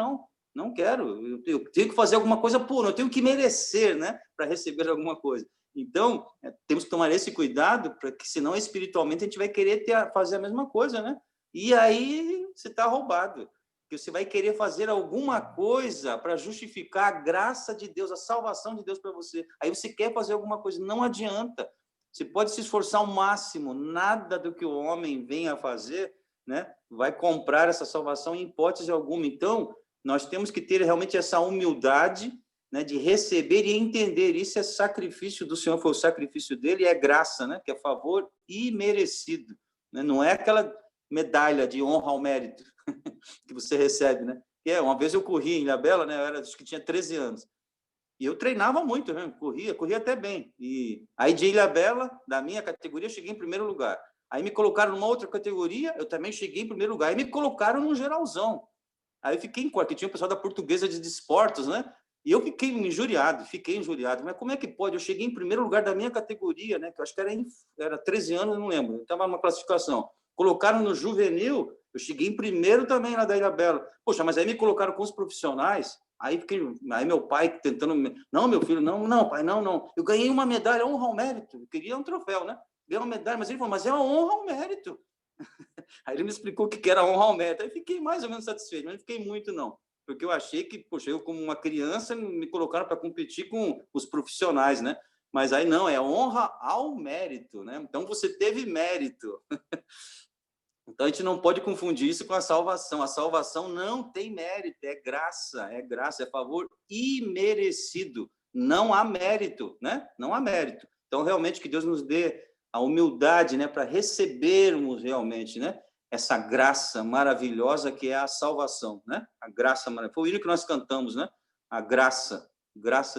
não quero. Eu tenho que fazer alguma coisa por, eu tenho que merecer, né, para receber alguma coisa. Então, temos que tomar esse cuidado, porque senão espiritualmente a gente vai querer fazer a mesma coisa, né? E aí você está roubado, porque você vai querer fazer alguma coisa para justificar a graça de Deus, a salvação de Deus para você. Aí você quer fazer alguma coisa, não adianta. Você pode se esforçar ao máximo, nada do que o homem venha a fazer, né, vai comprar essa salvação em hipótese alguma. Então, nós temos que ter realmente essa humildade, né, de receber e entender. Isso é sacrifício do Senhor, foi o sacrifício dele, e é graça, né, que é favor imerecido, né, não é aquela medalha de honra ao mérito que você recebe, né? Uma vez eu corri em Ilhabela, né? Acho que tinha 13 anos. E eu treinava muito, né? Corria até bem. E aí de Ilhabela, da minha categoria, eu cheguei em primeiro lugar. Aí me colocaram numa outra categoria, eu também cheguei em primeiro lugar. Aí me colocaram num geralzão. Aí eu fiquei em quarto, que tinha o pessoal da Portuguesa de Desportos, né? E eu fiquei injuriado. Mas como é que pode? Eu cheguei em primeiro lugar da minha categoria, né? Que eu acho que era 13 anos, não lembro. Eu estava numa classificação. Colocaram no juvenil, eu cheguei em primeiro também lá da Ilhabela. Poxa, mas aí me colocaram com os profissionais, aí meu pai tentando, não, meu filho, não, pai, não. Eu ganhei uma medalha, honra ao mérito, eu queria um troféu, né? Ganhei uma medalha, mas ele falou, mas é uma honra ao mérito. Aí ele me explicou o que era honra ao mérito, aí fiquei mais ou menos satisfeito, mas não fiquei muito, não. Porque eu achei que, poxa, eu como uma criança, me colocaram para competir com os profissionais, né? Mas aí não, é honra ao mérito, né? Então você teve mérito. Então, a gente não pode confundir isso com a salvação. A salvação não tem mérito, é graça, é favor imerecido. Não há mérito, né? Não há mérito. Então, realmente, que Deus nos dê a humildade, né, para recebermos realmente, né, essa graça maravilhosa que é a salvação, né? A graça maravilhosa. Foi o hino que nós cantamos, né? A graça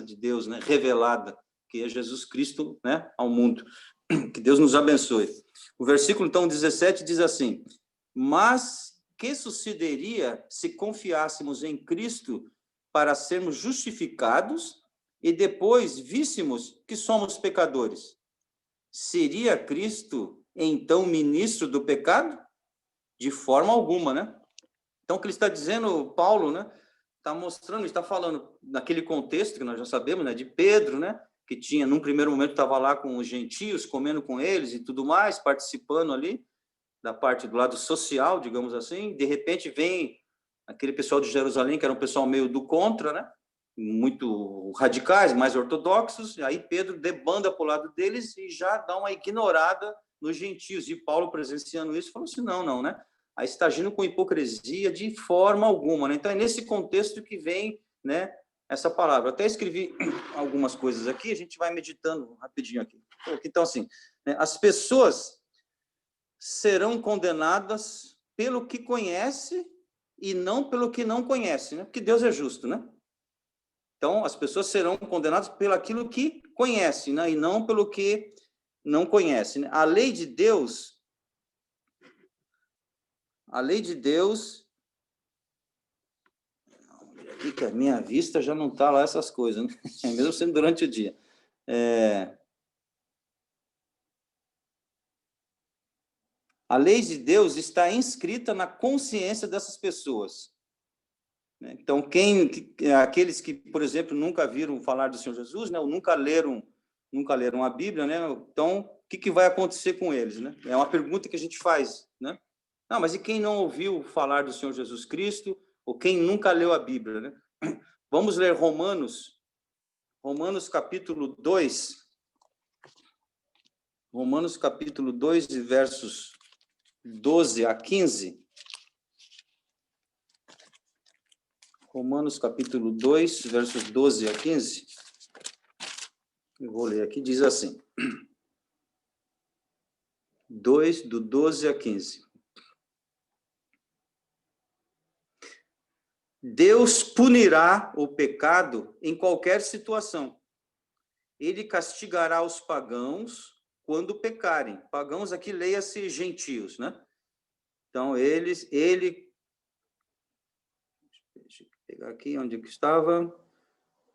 de Deus, né, revelada, que é Jesus Cristo, né, ao mundo. Que Deus nos abençoe. O versículo, então, 17 diz assim, mas que sucederia se confiássemos em Cristo para sermos justificados e depois víssemos que somos pecadores? Seria Cristo, então, ministro do pecado? de forma alguma, né? Então, o que ele está dizendo, Paulo, né? Está mostrando, está falando naquele contexto que nós já sabemos, né? De Pedro, né? Que tinha, num primeiro momento, estava lá com os gentios, comendo com eles e tudo mais, participando ali da parte do lado social, digamos assim. De repente, vem aquele pessoal de Jerusalém, que era um pessoal meio do contra, né? Muito radicais, mais ortodoxos. E aí Pedro debanda para o lado deles e já dá uma ignorada nos gentios. E Paulo, presenciando isso, falou assim, não, né? Aí está agindo com hipocrisia de forma alguma, né? Então, é nesse contexto que vem, né, essa palavra. Eu até escrevi algumas coisas aqui, a gente vai meditando rapidinho aqui. Então, assim, né, as pessoas serão condenadas pelo que conhece e não pelo que não conhece, né? Porque Deus é justo, né? Então, as pessoas serão condenadas pelo aquilo que conhecem, né? E não pelo que não conhecem, né? A lei de Deus, aqui que a minha vista já não está lá essas coisas, né? Mesmo sendo durante o dia. A lei de Deus está inscrita na consciência dessas pessoas. Então, aqueles que, por exemplo, nunca viram falar do Senhor Jesus, né? Ou nunca leram a Bíblia, né? Então, o que vai acontecer com eles, né? É uma pergunta que a gente faz, né? Não, mas e quem não ouviu falar do Senhor Jesus Cristo, ou quem nunca leu a Bíblia, né? Vamos ler Romanos capítulo 2. Romanos capítulo 2, versos 12 a 15. Romanos capítulo 2, versos 12 a 15. Eu vou ler aqui, diz assim. 2, do 12 a 15. Deus punirá o pecado em qualquer situação. Ele castigará os pagãos quando pecarem. Pagãos aqui, leia-se gentios, né? Então, deixa eu pegar aqui onde que estava.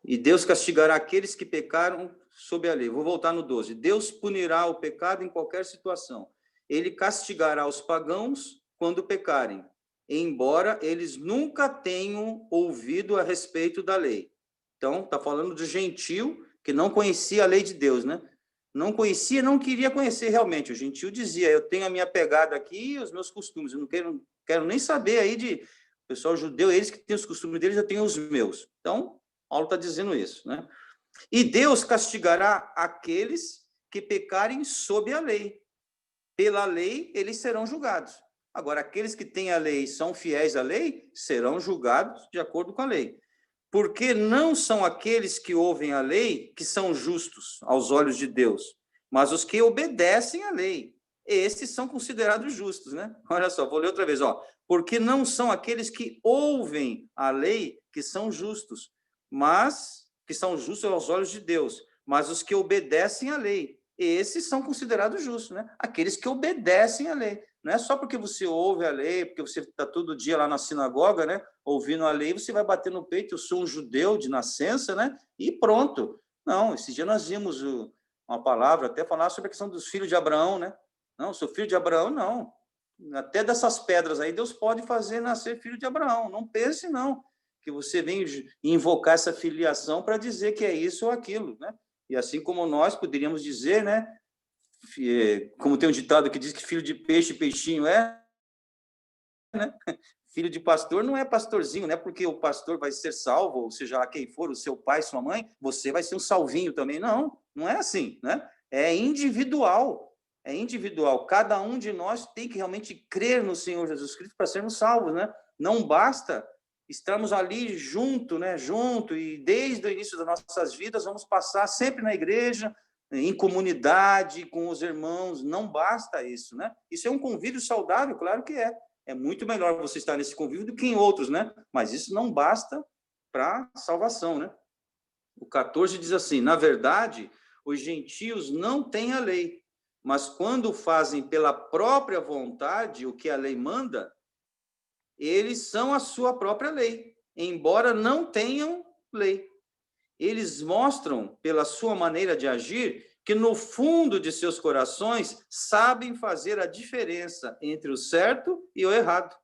E Deus castigará aqueles que pecaram sob a lei. Vou voltar no 12. Deus punirá o pecado em qualquer situação. Ele castigará os pagãos quando pecarem, embora eles nunca tenham ouvido a respeito da lei. Então, está falando de gentio que não conhecia a lei de Deus, né? Não conhecia, não queria conhecer realmente. O gentio dizia, eu tenho a minha pegada aqui e os meus costumes, eu não quero nem saber aí de... O pessoal judeu, eles que têm os costumes deles, eu tenho os meus. Então, Paulo está dizendo isso, né? E Deus castigará aqueles que pecarem sob a lei. Pela lei, eles serão julgados. Agora, aqueles que têm a lei e são fiéis à lei, serão julgados de acordo com a lei. Porque não são aqueles que ouvem a lei que são justos aos olhos de Deus, mas os que obedecem à lei. Esses são considerados justos, né? Olha só, vou ler outra vez, ó. Porque não são aqueles que ouvem a lei que são justos, mas que são justos aos olhos de Deus, mas os que obedecem à lei. Esses são considerados justos, né? Aqueles que obedecem à lei. Não é só porque você ouve a lei, porque você está todo dia lá na sinagoga, né? Ouvindo a lei, você vai bater no peito, eu sou um judeu de nascença, né? E pronto. Não, esse dia nós vimos uma palavra, até falar sobre a questão dos filhos de Abraão, né? Não, sou filho de Abraão, não. Até dessas pedras aí, Deus pode fazer nascer filho de Abraão. Não pense, não, que você vem invocar essa filiação para dizer que é isso ou aquilo, né? E assim como nós poderíamos dizer, né? Como tem um ditado que diz que filho de peixe, peixinho é, né? Filho de pastor não é pastorzinho, né? Porque o pastor vai ser salvo, ou seja lá quem for, o seu pai, sua mãe, você vai ser um salvinho também. Não, não é assim, né? É individual. É individual. Cada um de nós tem que realmente crer no Senhor Jesus Cristo para sermos salvos, né? Não basta estarmos ali junto, né? Junto, e desde o início das nossas vidas vamos passar sempre na igreja, em comunidade, com os irmãos. Não basta isso, né? Isso é um convívio saudável, claro que é. É muito melhor você estar nesse convívio do que em outros, né? Mas isso não basta para salvação, né? O 14 diz assim, na verdade, os gentios não têm a lei, mas quando fazem pela própria vontade o que a lei manda, eles são a sua própria lei, embora não tenham lei. Eles mostram, pela sua maneira de agir, que no fundo de seus corações sabem fazer a diferença entre o certo e o errado.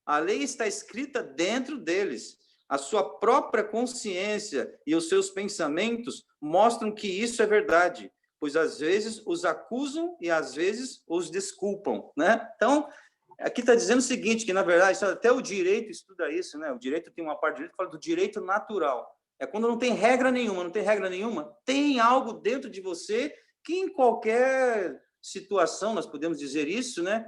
A lei está escrita dentro deles. A sua própria consciência e os seus pensamentos mostram que isso é verdade, pois às vezes os acusam e às vezes os desculpam, né? Então, aqui está dizendo o seguinte, que na verdade, até o direito estuda isso, né? O direito tem uma parte do direito que fala do direito natural. É quando não tem regra nenhuma, tem algo dentro de você que em qualquer situação, nós podemos dizer isso, né?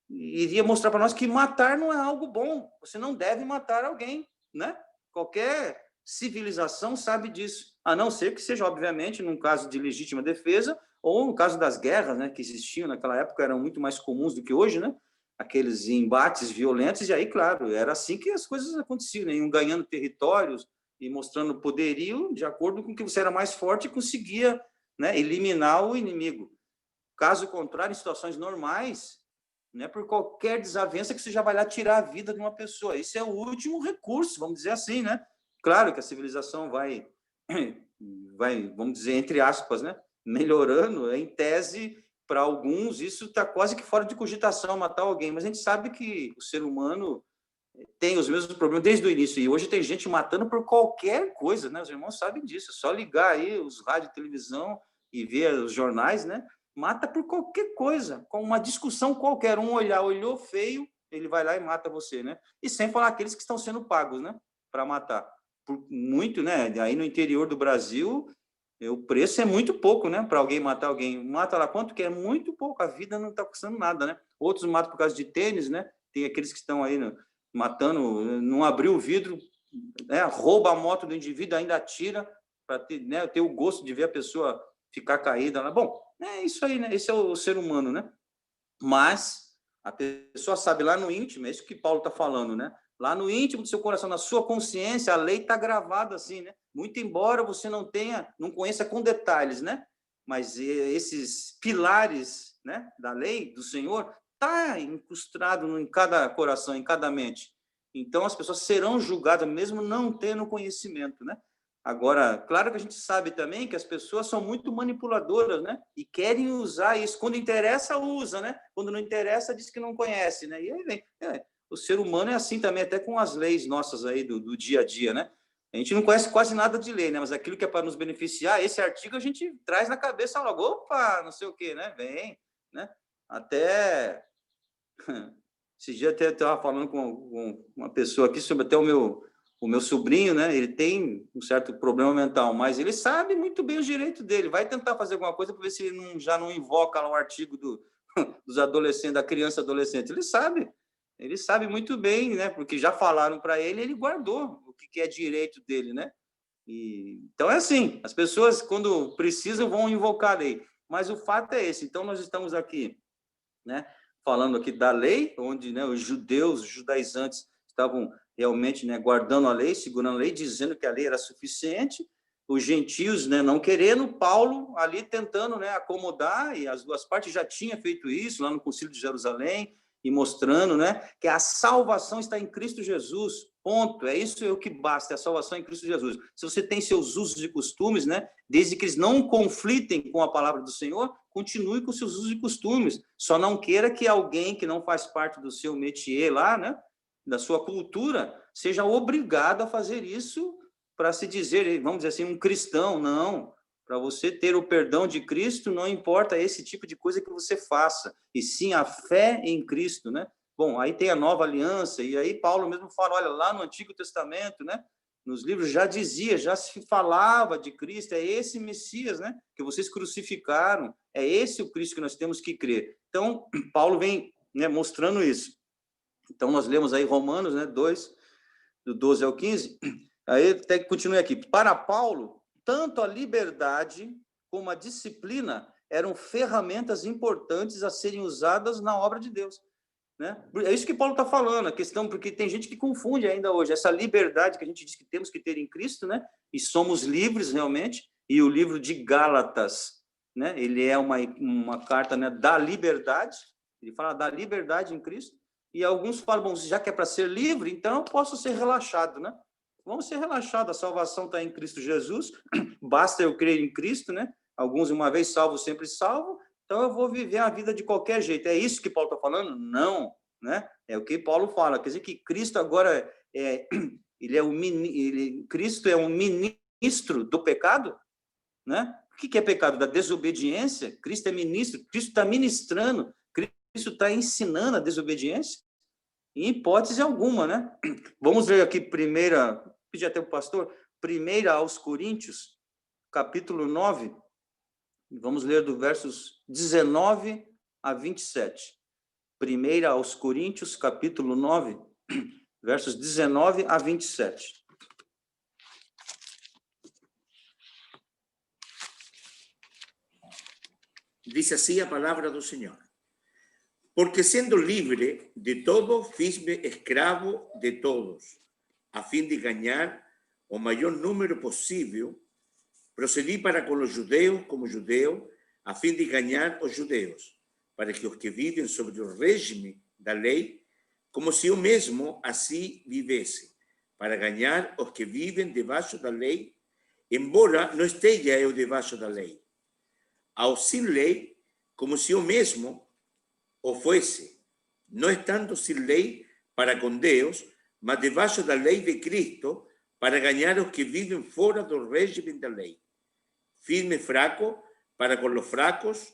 Iria mostrar para nós que matar não é algo bom. Você não deve matar alguém, né? Qualquer civilização sabe disso, a não ser que seja, obviamente, num caso de legítima defesa ou no caso das guerras, né, que existiam naquela época, eram muito mais comuns do que hoje, né? Aqueles embates violentos, e aí, claro, era assim que as coisas aconteciam, né? Iam ganhando territórios e mostrando poderio de acordo com que você era mais forte e conseguia, né, eliminar o inimigo. Caso contrário, em situações normais, né, por qualquer desavença que você já vai lá tirar a vida de uma pessoa. Esse é o último recurso, vamos dizer assim, né? Claro que a civilização vai, vamos dizer, entre aspas, né, melhorando, em tese, para alguns, isso está quase que fora de cogitação matar alguém, mas a gente sabe que o ser humano tem os mesmos problemas desde o início, e hoje tem gente matando por qualquer coisa, né? Os irmãos sabem disso, é só ligar aí os rádio e televisão e ver os jornais, né? Mata por qualquer coisa, com uma discussão qualquer, olhou feio, ele vai lá e mata você, né? E sem falar aqueles que estão sendo pagos, né? Para matar. Por muito, né? Aí no interior do Brasil, o preço é muito pouco, né? Para alguém matar alguém. Mata lá quanto que é? Muito pouco, a vida não está custando nada, né? Outros matam por causa de tênis, né? Tem aqueles que estão aí matando, não abriu o vidro, né? Rouba a moto do indivíduo, ainda atira, para ter, né, ter o gosto de ver a pessoa ficar caída lá. Bom, é isso aí, né? Esse é o ser humano, né? Mas a pessoa sabe lá no íntimo, é isso que Paulo está falando, né? Lá no íntimo do seu coração, na sua consciência, a lei está gravada assim, né? Muito embora você não conheça com detalhes, né? Mas esses pilares, né, da lei do Senhor está incrustado em cada coração, em cada mente. Então as pessoas serão julgadas mesmo não tendo conhecimento, né? Agora, claro que a gente sabe também que as pessoas são muito manipuladoras, né? E querem usar isso. Quando interessa, usa, né? Quando não interessa, diz que não conhece, né? E aí vem. O ser humano é assim também, até com as leis nossas aí do dia a dia, né? A gente não conhece quase nada de lei, né? Mas aquilo que é para nos beneficiar, esse artigo a gente traz na cabeça logo, opa, não sei o quê, né? Vem, né? Até... Esse dia até estava falando com uma pessoa aqui sobre até o meu sobrinho, né? Ele tem um certo problema mental, mas ele sabe muito bem os direitos dele. Vai tentar fazer alguma coisa para ver se ele já não invoca lá um artigo dos adolescentes, da criança adolescente. Ele sabe muito bem, né? Porque já falaram para ele, ele guardou o que é direito dele, né? Então é assim, as pessoas quando precisam vão invocar a lei, mas o fato é esse. Então nós estamos aqui, né? Falando aqui da lei, onde, né, os judaizantes estavam realmente, né, guardando a lei, segurando a lei, dizendo que a lei era suficiente, os gentios, né, não querendo, Paulo ali tentando, né, acomodar, e as duas partes já tinham feito isso lá no Concílio de Jerusalém, e mostrando, né, que a salvação está em Cristo Jesus, ponto, é isso o que basta, é a salvação em Cristo Jesus. Se você tem seus usos e costumes, né, desde que eles não conflitem com a palavra do Senhor, continue com seus usos e costumes, só não queira que alguém que não faz parte do seu métier lá, né, da sua cultura, seja obrigado a fazer isso para se dizer, vamos dizer assim, um cristão. Não, para você ter o perdão de Cristo, não importa esse tipo de coisa que você faça, e sim a fé em Cristo, né? Bom, aí tem a nova aliança, e aí Paulo mesmo fala, olha, lá no Antigo Testamento, né? Nos livros já se falava de Cristo, é esse Messias, né? Que vocês crucificaram, é esse o Cristo que nós temos que crer. Então, Paulo vem, né, mostrando isso. Então, nós lemos aí Romanos, né, 2, do 12 ao 15, aí até que continue aqui. Para Paulo, tanto a liberdade como a disciplina eram ferramentas importantes a serem usadas na obra de Deus, né? É isso que Paulo está falando, a questão, porque tem gente que confunde ainda hoje, essa liberdade que a gente diz que temos que ter em Cristo, né? E somos livres realmente, e o livro de Gálatas, né? Ele é uma carta, né, da liberdade, ele fala da liberdade em Cristo, e alguns falam, bom, já que é para ser livre, então eu posso ser relaxado, né? Vamos ser relaxados, a salvação está em Cristo Jesus, basta eu crer em Cristo, né? Alguns uma vez salvo, sempre salvo, então eu vou viver a vida de qualquer jeito. É isso que Paulo está falando? Não, né? É o que Paulo fala, quer dizer que Cristo agora Cristo é um ministro do pecado, né? O que é pecado? Da desobediência? Cristo é ministro, Cristo está ministrando, Cristo está ensinando a desobediência? Em hipótese alguma, né? Vamos ler aqui pedir até o pastor, 1 aos Coríntios, capítulo 9, vamos ler do versos 19 a 27. 1 aos Coríntios, capítulo 9, versos 19 a 27. Dice así a palabra do Señor. Porque siendo libre de todo, fiz-me escravo de todos, a fin de ganhar o maior número possível. Procedi para com os judeus como judeu, a fim de ganhar os judeus, para que os que vivem sobre o regime da lei, como se eu mesmo assim vivesse, para ganhar os que vivem debaixo da lei, embora não esteja eu debaixo da lei. Ao sem lei, como se eu mesmo o fosse, não estando sem lei para com Deus, mas debaixo da lei de Cristo, para ganhar os que vivem fora do regime da lei. Fiz-me fraco para com os fracos,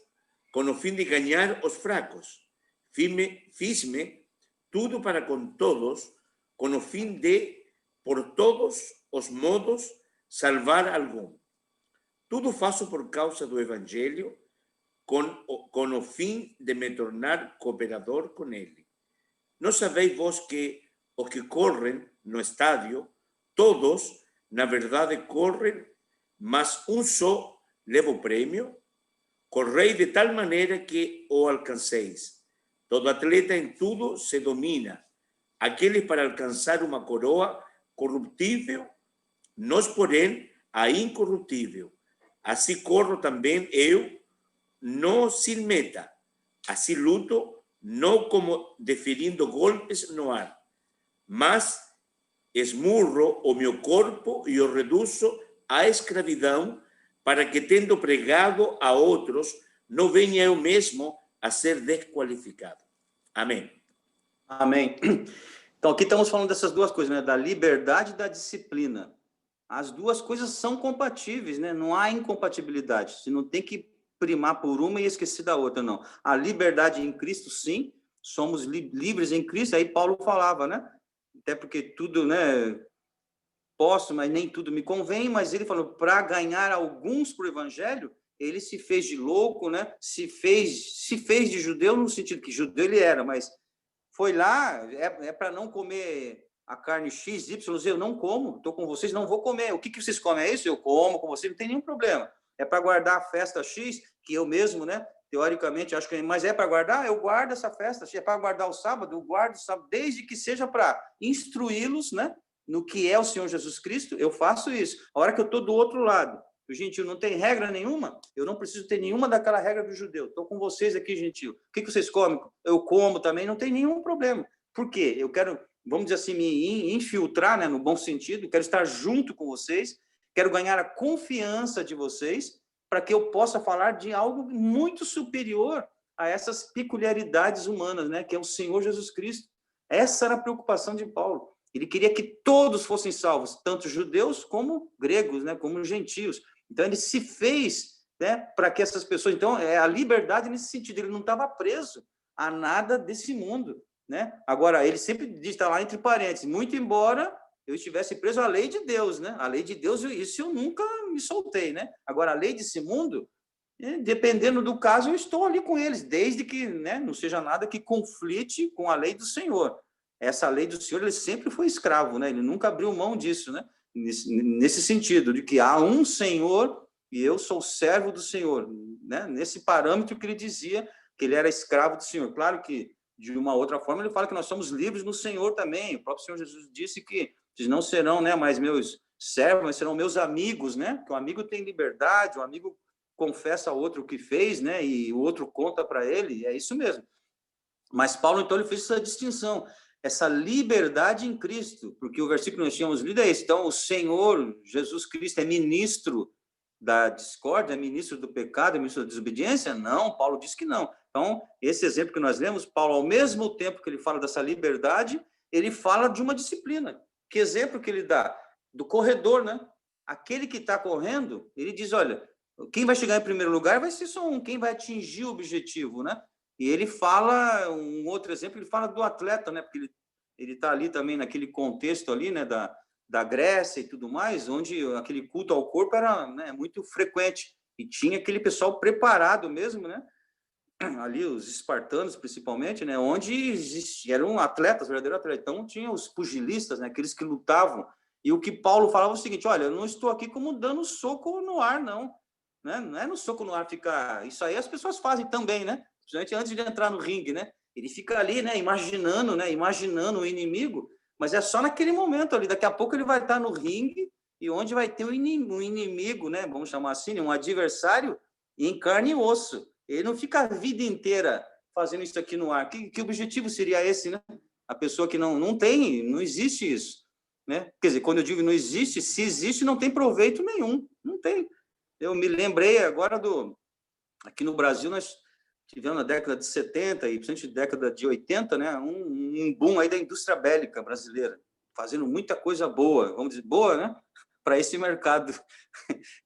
com o fim de ganhar os fracos. Fiz-me tudo para com todos, com o fim de, por todos os modos, salvar algum. Tudo faço por causa do Evangelho, com o fim de me tornar cooperador com ele. Não sabeis vós que os que correm no estádio, todos, na verdade, correm, mas um só leva o prêmio? Correi de tal maneira que o alcanceis. Todo atleta em tudo se domina. Aqueles para alcançar uma coroa corruptível, nós, porém, a incorruptível. Assim corro também eu, não sem meta. Assim luto, não como deferindo golpes no ar, mas esmurro o meu corpo e o reduzo à escravidão, para que, tendo pregado a outros, não venha eu mesmo a ser desqualificado. Amém. Amém. Então, aqui estamos falando dessas duas coisas, né? Da liberdade e da disciplina. As duas coisas são compatíveis, né? Não há incompatibilidade. Você não tem que primar por uma e esquecer da outra, não. A liberdade em Cristo, sim, somos livres em Cristo. Aí Paulo falava, né? Até porque tudo, né? Posso, mas nem tudo me convém. Mas ele falou, para ganhar alguns para o evangelho, ele se fez de louco, né? Se fez de judeu, no sentido que judeu ele era, mas foi lá, para não comer a carne X, Y, Z, eu não como, estou com vocês, não vou comer. O que vocês comem? É isso? Eu como com vocês, não tem nenhum problema. É para guardar a festa X, que eu mesmo, né, teoricamente, acho que, mas é para guardar, eu guardo essa festa. É para guardar o sábado, eu guardo o sábado, desde que seja para instruí-los, né, no que é o Senhor Jesus Cristo, eu faço isso. A hora que eu estou do outro lado, o gentil não tem regra nenhuma, eu não preciso ter nenhuma daquela regra do judeu. Estou com vocês aqui, gentil. O que vocês comem? Eu como também, não tem nenhum problema. Por quê? Eu quero, vamos dizer assim, me infiltrar, né, no bom sentido, quero estar junto com vocês, quero ganhar a confiança de vocês, para que eu possa falar de algo muito superior a essas peculiaridades humanas, né, que é o Senhor Jesus Cristo. Essa era a preocupação de Paulo. Ele queria que todos fossem salvos, tanto judeus como gregos, né, como gentios. Então, ele se fez, né, para que essas pessoas... Então, é a liberdade nesse sentido. Ele não estava preso a nada desse mundo, né? Agora, ele sempre diz, está lá entre parênteses, muito embora eu estivesse preso à lei de Deus, né? A lei de Deus, isso eu nunca me soltei, né? Agora, a lei desse mundo, dependendo do caso, eu estou ali com eles, desde que, né, não seja nada que conflite com a lei do Senhor. Essa lei do Senhor, ele sempre foi escravo, né? Ele nunca abriu mão disso, né? Nesse sentido, de que há um Senhor e eu sou servo do Senhor, né? Nesse parâmetro que ele dizia que ele era escravo do Senhor. Claro que, de uma outra forma, ele fala que nós somos livres no Senhor também. O próprio Senhor Jesus disse que vocês não serão, né, mais meus servos, mas serão meus amigos, né? Que o amigo tem liberdade, o amigo confessa ao outro o que fez, né? E o outro conta para ele, é isso mesmo. Mas Paulo, então, ele fez essa distinção, essa liberdade em Cristo, porque o versículo que nós tínhamos lido é esse. Então, o Senhor Jesus Cristo é ministro da discórdia, é ministro do pecado, é ministro da desobediência? Não, Paulo diz que não. Então, esse exemplo que nós lemos, Paulo, ao mesmo tempo que ele fala dessa liberdade, ele fala de uma disciplina. Que exemplo que ele dá? Do corredor, né? Aquele que está correndo, ele diz, olha, quem vai chegar em primeiro lugar vai ser só um, quem vai atingir o objetivo, né? E ele fala, um outro exemplo, ele fala do atleta, né? Porque ele está ali também naquele contexto ali, né? Da Grécia e tudo mais, onde aquele culto ao corpo era, né, muito frequente. E tinha aquele pessoal preparado mesmo, né? Ali os espartanos, principalmente, né? Onde eram atletas, verdadeiros atletas. Então, tinha os pugilistas, né? Aqueles que lutavam. E o que Paulo falava é o seguinte, olha, eu não estou aqui como dando soco no ar, não. Né? Não é no soco no ar ficar... Isso aí as pessoas fazem também, né? Principalmente antes de entrar no ringue, né? Ele fica ali, né? Imaginando o inimigo, mas é só naquele momento ali. Daqui a pouco ele vai estar no ringue e onde vai ter um inimigo, né? Vamos chamar assim, um adversário em carne e osso. Ele não fica a vida inteira fazendo isso aqui no ar. Que objetivo seria esse, né? A pessoa que não existe isso, né? Quer dizer, quando eu digo não existe, se existe, não tem proveito nenhum. Não tem. Eu me lembrei agora aqui no Brasil, nós tivemos na década de 70 e principalmente na década de 80, né, um boom aí da indústria bélica brasileira, fazendo muita coisa boa, vamos dizer, boa, né, para esse mercado,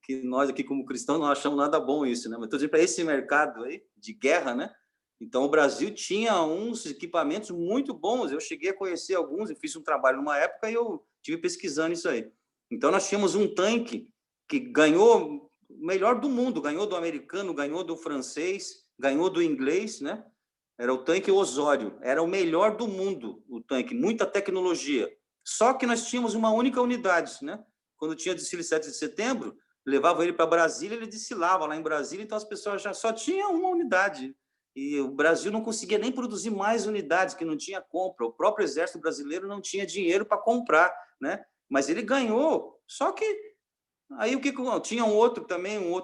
que nós aqui como cristãos não achamos nada bom isso, né, mas estou dizendo para esse mercado aí de guerra, né, então o Brasil tinha uns equipamentos muito bons, eu cheguei a conhecer alguns, eu fiz um trabalho numa época e eu tive pesquisando isso aí. Então nós tínhamos um tanque que ganhou o melhor do mundo, ganhou do americano, ganhou do francês, ganhou do inglês, né? Era o tanque Osório, era o melhor do mundo, o tanque, muita tecnologia. Só que nós tínhamos uma única unidade, né? Quando tinha desfile 7 de setembro, levava ele para Brasília, ele desfilava lá em Brasília, então as pessoas já só tinham uma unidade. E o Brasil não conseguia nem produzir mais unidades, que não tinha compra. O próprio exército brasileiro não tinha dinheiro para comprar, né? Mas ele ganhou. Só que aí o que tinha um outro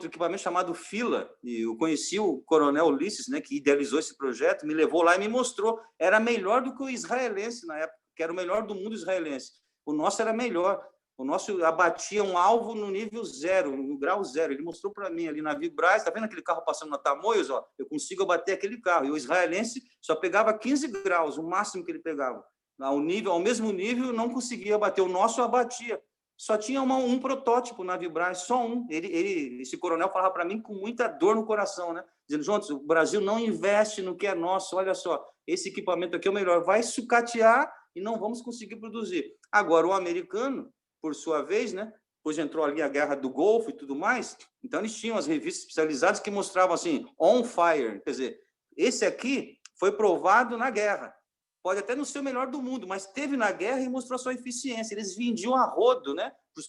equipamento chamado Fila, e eu conheci o coronel Ulisses, né, que idealizou esse projeto, me levou lá e me mostrou, era melhor do que o israelense na época, que era o melhor do mundo israelense. O nosso era melhor, o nosso abatia um alvo no nível 0, no grau 0. Ele mostrou para mim ali na Vibraz, está vendo aquele carro passando na Tamoios? Ó, eu consigo abater aquele carro. E o israelense só pegava 15 graus, o máximo que ele pegava. Ao mesmo nível, não conseguia abater. O nosso abatia. Só tinha um protótipo na Vibraz, só um. Esse coronel falava para mim com muita dor no coração, né? Dizendo, Jones, o Brasil não investe no que é nosso, olha só, esse equipamento aqui é o melhor, vai sucatear e não vamos conseguir produzir. Agora, o americano, por sua vez, né? Depois entrou ali a Guerra do Golfo e tudo mais, então eles tinham as revistas especializadas que mostravam assim, on fire, quer dizer, esse aqui foi provado na guerra. Pode até não ser o melhor do mundo, mas teve na guerra e mostrou a sua eficiência. Eles vendiam a rodo, né, para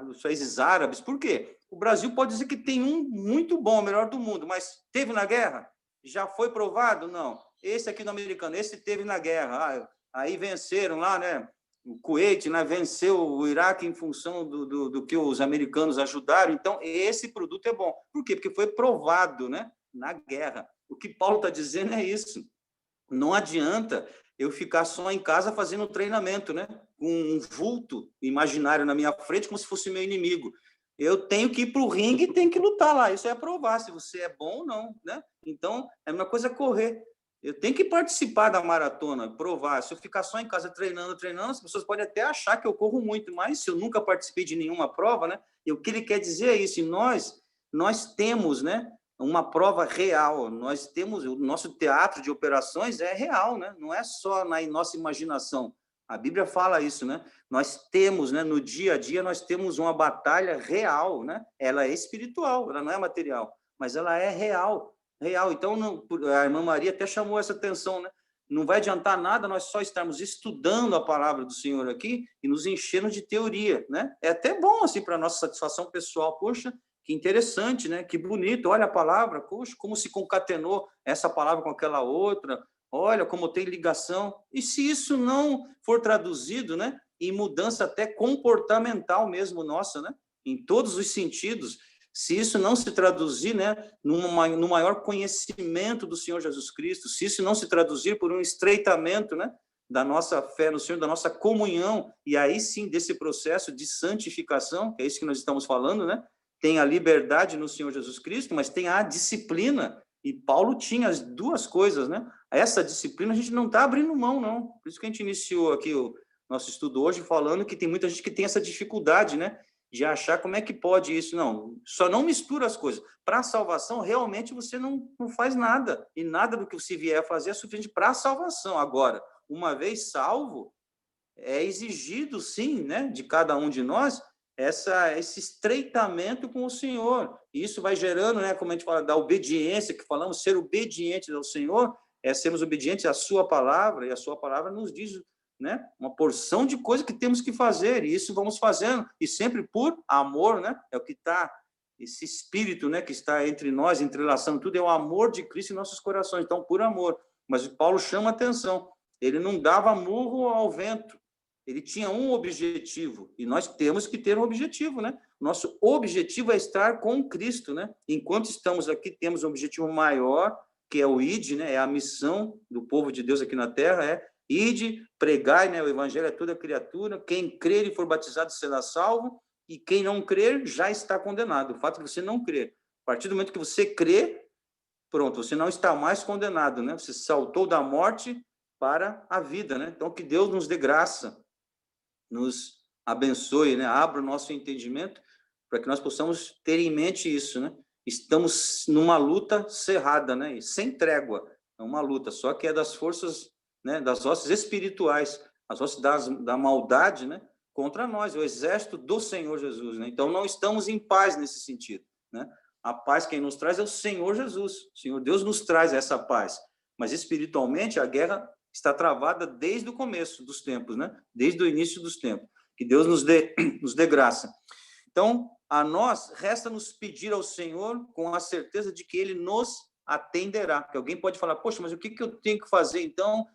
os países árabes. Por quê? O Brasil pode dizer que tem um muito bom, o melhor do mundo, mas teve na guerra? Já foi provado? Não. Esse aqui no americano, esse teve na guerra. Aí venceram lá, né? O Kuwait, né, venceu o Iraque em função do que os americanos ajudaram. Então, esse produto é bom. Por quê? Porque foi provado, né, na guerra. O que Paulo está dizendo é isso. Não adianta eu ficar só em casa fazendo treinamento, né? Com um vulto imaginário na minha frente, como se fosse meu inimigo. Eu tenho que ir para o ringue e tenho que lutar lá. Isso é provar se você é bom ou não, né? Então, é uma coisa correr. Eu tenho que participar da maratona, provar. Se eu ficar só em casa treinando, as pessoas podem até achar que eu corro muito, mas se eu nunca participei de nenhuma prova, né? E o que ele quer dizer é isso. E nós temos, né? Uma prova real. Nós temos, o nosso teatro de operações é real, né? Não é só na nossa imaginação. A Bíblia fala isso, né? Nós temos, né, no dia a dia, nós temos uma batalha real, né? Ela é espiritual, ela não é material, mas ela é real. Então, a irmã Maria até chamou essa atenção, né? Não vai adiantar nada nós só estarmos estudando a palavra do Senhor aqui e nos enchendo de teoria, né? É até bom, assim, para a nossa satisfação pessoal. Poxa, que interessante, né? Que bonito, olha a palavra, poxa, como se concatenou essa palavra com aquela outra, olha como tem ligação. E se isso não for traduzido, né, em mudança até comportamental mesmo nossa, né, em todos os sentidos, se isso não se traduzir, né, no maior conhecimento do Senhor Jesus Cristo, se isso não se traduzir por um estreitamento, né, da nossa fé no Senhor, da nossa comunhão, e aí sim desse processo de santificação, que é isso que nós estamos falando, né, tem a liberdade no Senhor Jesus Cristo, mas tem a disciplina. E Paulo tinha as duas coisas, né? Essa disciplina a gente não está abrindo mão, não. Por isso que a gente iniciou aqui o nosso estudo hoje falando que tem muita gente que tem essa dificuldade, né? De achar como é que pode isso. Não, só não mistura as coisas. Para a salvação, realmente você não faz nada. E nada do que você vier a fazer é suficiente para a salvação. Agora, uma vez salvo, é exigido, sim, né, de cada um de nós, esse estreitamento com o Senhor. E isso vai gerando, né, como a gente fala, da obediência, que falamos, ser obedientes ao Senhor, é sermos obedientes à sua palavra, e a sua palavra nos diz, né, uma porção de coisas que temos que fazer, e isso vamos fazendo, e sempre por amor, né, é o que está, esse espírito, né, que está entre nós, entrelaçando tudo, é o amor de Cristo em nossos corações, então, por amor. Mas o Paulo chama atenção, ele não dava murro ao vento, ele tinha um objetivo, e nós temos que ter um objetivo, né? Nosso objetivo é estar com Cristo, né? Enquanto estamos aqui, temos um objetivo maior, que é o ID, né? É a missão do povo de Deus aqui na Terra, é ID, pregai, né? O evangelho é toda criatura, quem crer e for batizado será salvo, e quem não crer já está condenado. O fato de você não crer, a partir do momento que você crê, pronto, você não está mais condenado, né? Você saltou da morte para a vida, né? Então, que Deus nos dê graça, nos abençoe, né? Abra o nosso entendimento para que nós possamos ter em mente isso, né? Estamos numa luta cerrada, né? E sem trégua, é uma luta, só que é das forças, né? Das hostes espirituais, as hostes da maldade, né? Contra nós, o exército do Senhor Jesus, né? Então, não estamos em paz nesse sentido, né? A paz quem nos traz é o Senhor Jesus, o Senhor Deus nos traz essa paz, mas espiritualmente a guerra está travada desde o começo dos tempos, né? Desde o início dos tempos. Que Deus nos dê graça. Então, a nós, resta nos pedir ao Senhor com a certeza de que Ele nos atenderá. Porque alguém pode falar, poxa, mas o que eu tenho que fazer, então?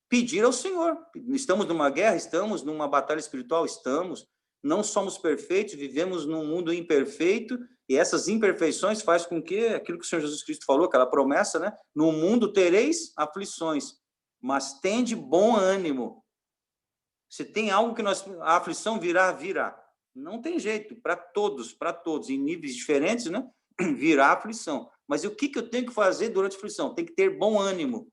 Pedir ao Senhor. Estamos numa guerra? Estamos numa batalha espiritual? Estamos. Não somos perfeitos, vivemos num mundo imperfeito, e essas imperfeições faz com que, aquilo que o Senhor Jesus Cristo falou, aquela promessa, né? No mundo tereis aflições, mas tende bom ânimo. Se tem algo que a aflição virá. Não tem jeito, para todos, em níveis diferentes, né? Virá aflição. Mas o que eu tenho que fazer durante a aflição? Tem que ter bom ânimo.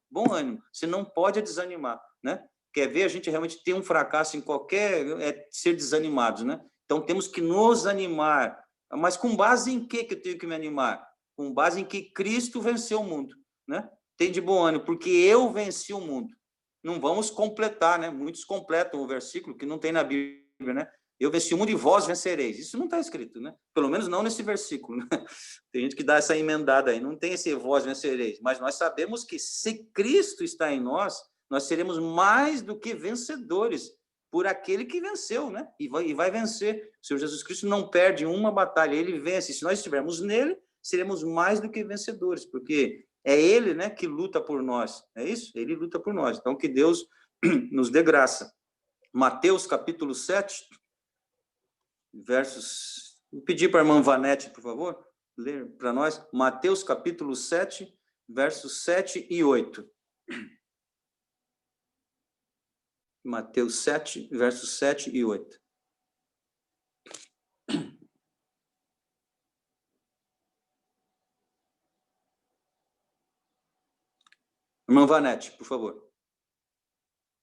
Você não pode desanimar, né? Quer ver a gente realmente ter um fracasso em qualquer... ser desanimados, né? Então, temos que nos animar. Mas com base em que eu tenho que me animar? Com base em que Cristo venceu o mundo, né? Tem de bom ânimo, porque eu venci o mundo. Não vamos completar, né? Muitos completam o versículo que não tem na Bíblia, né? Eu venci o mundo e vós vencereis. Isso não está escrito, né? Pelo menos não nesse versículo, né? Tem gente que dá essa emendada aí, não tem esse vós vencereis, mas nós sabemos que se Cristo está em nós, nós seremos mais do que vencedores por aquele que venceu, né? E vai vencer. O Senhor Jesus Cristo não perde uma batalha, ele vence. Se nós estivermos nele, seremos mais do que vencedores, porque é ele, né, que luta por nós. É isso? Ele luta por nós. Então, que Deus nos dê graça. Mateus, capítulo 7, versos... Vou pedir para a irmã Vanete, por favor, ler para nós. Mateus, capítulo 7, versos 7 e 8. Mateus 7, versos 7 e 8. Irmã Vanete, por favor.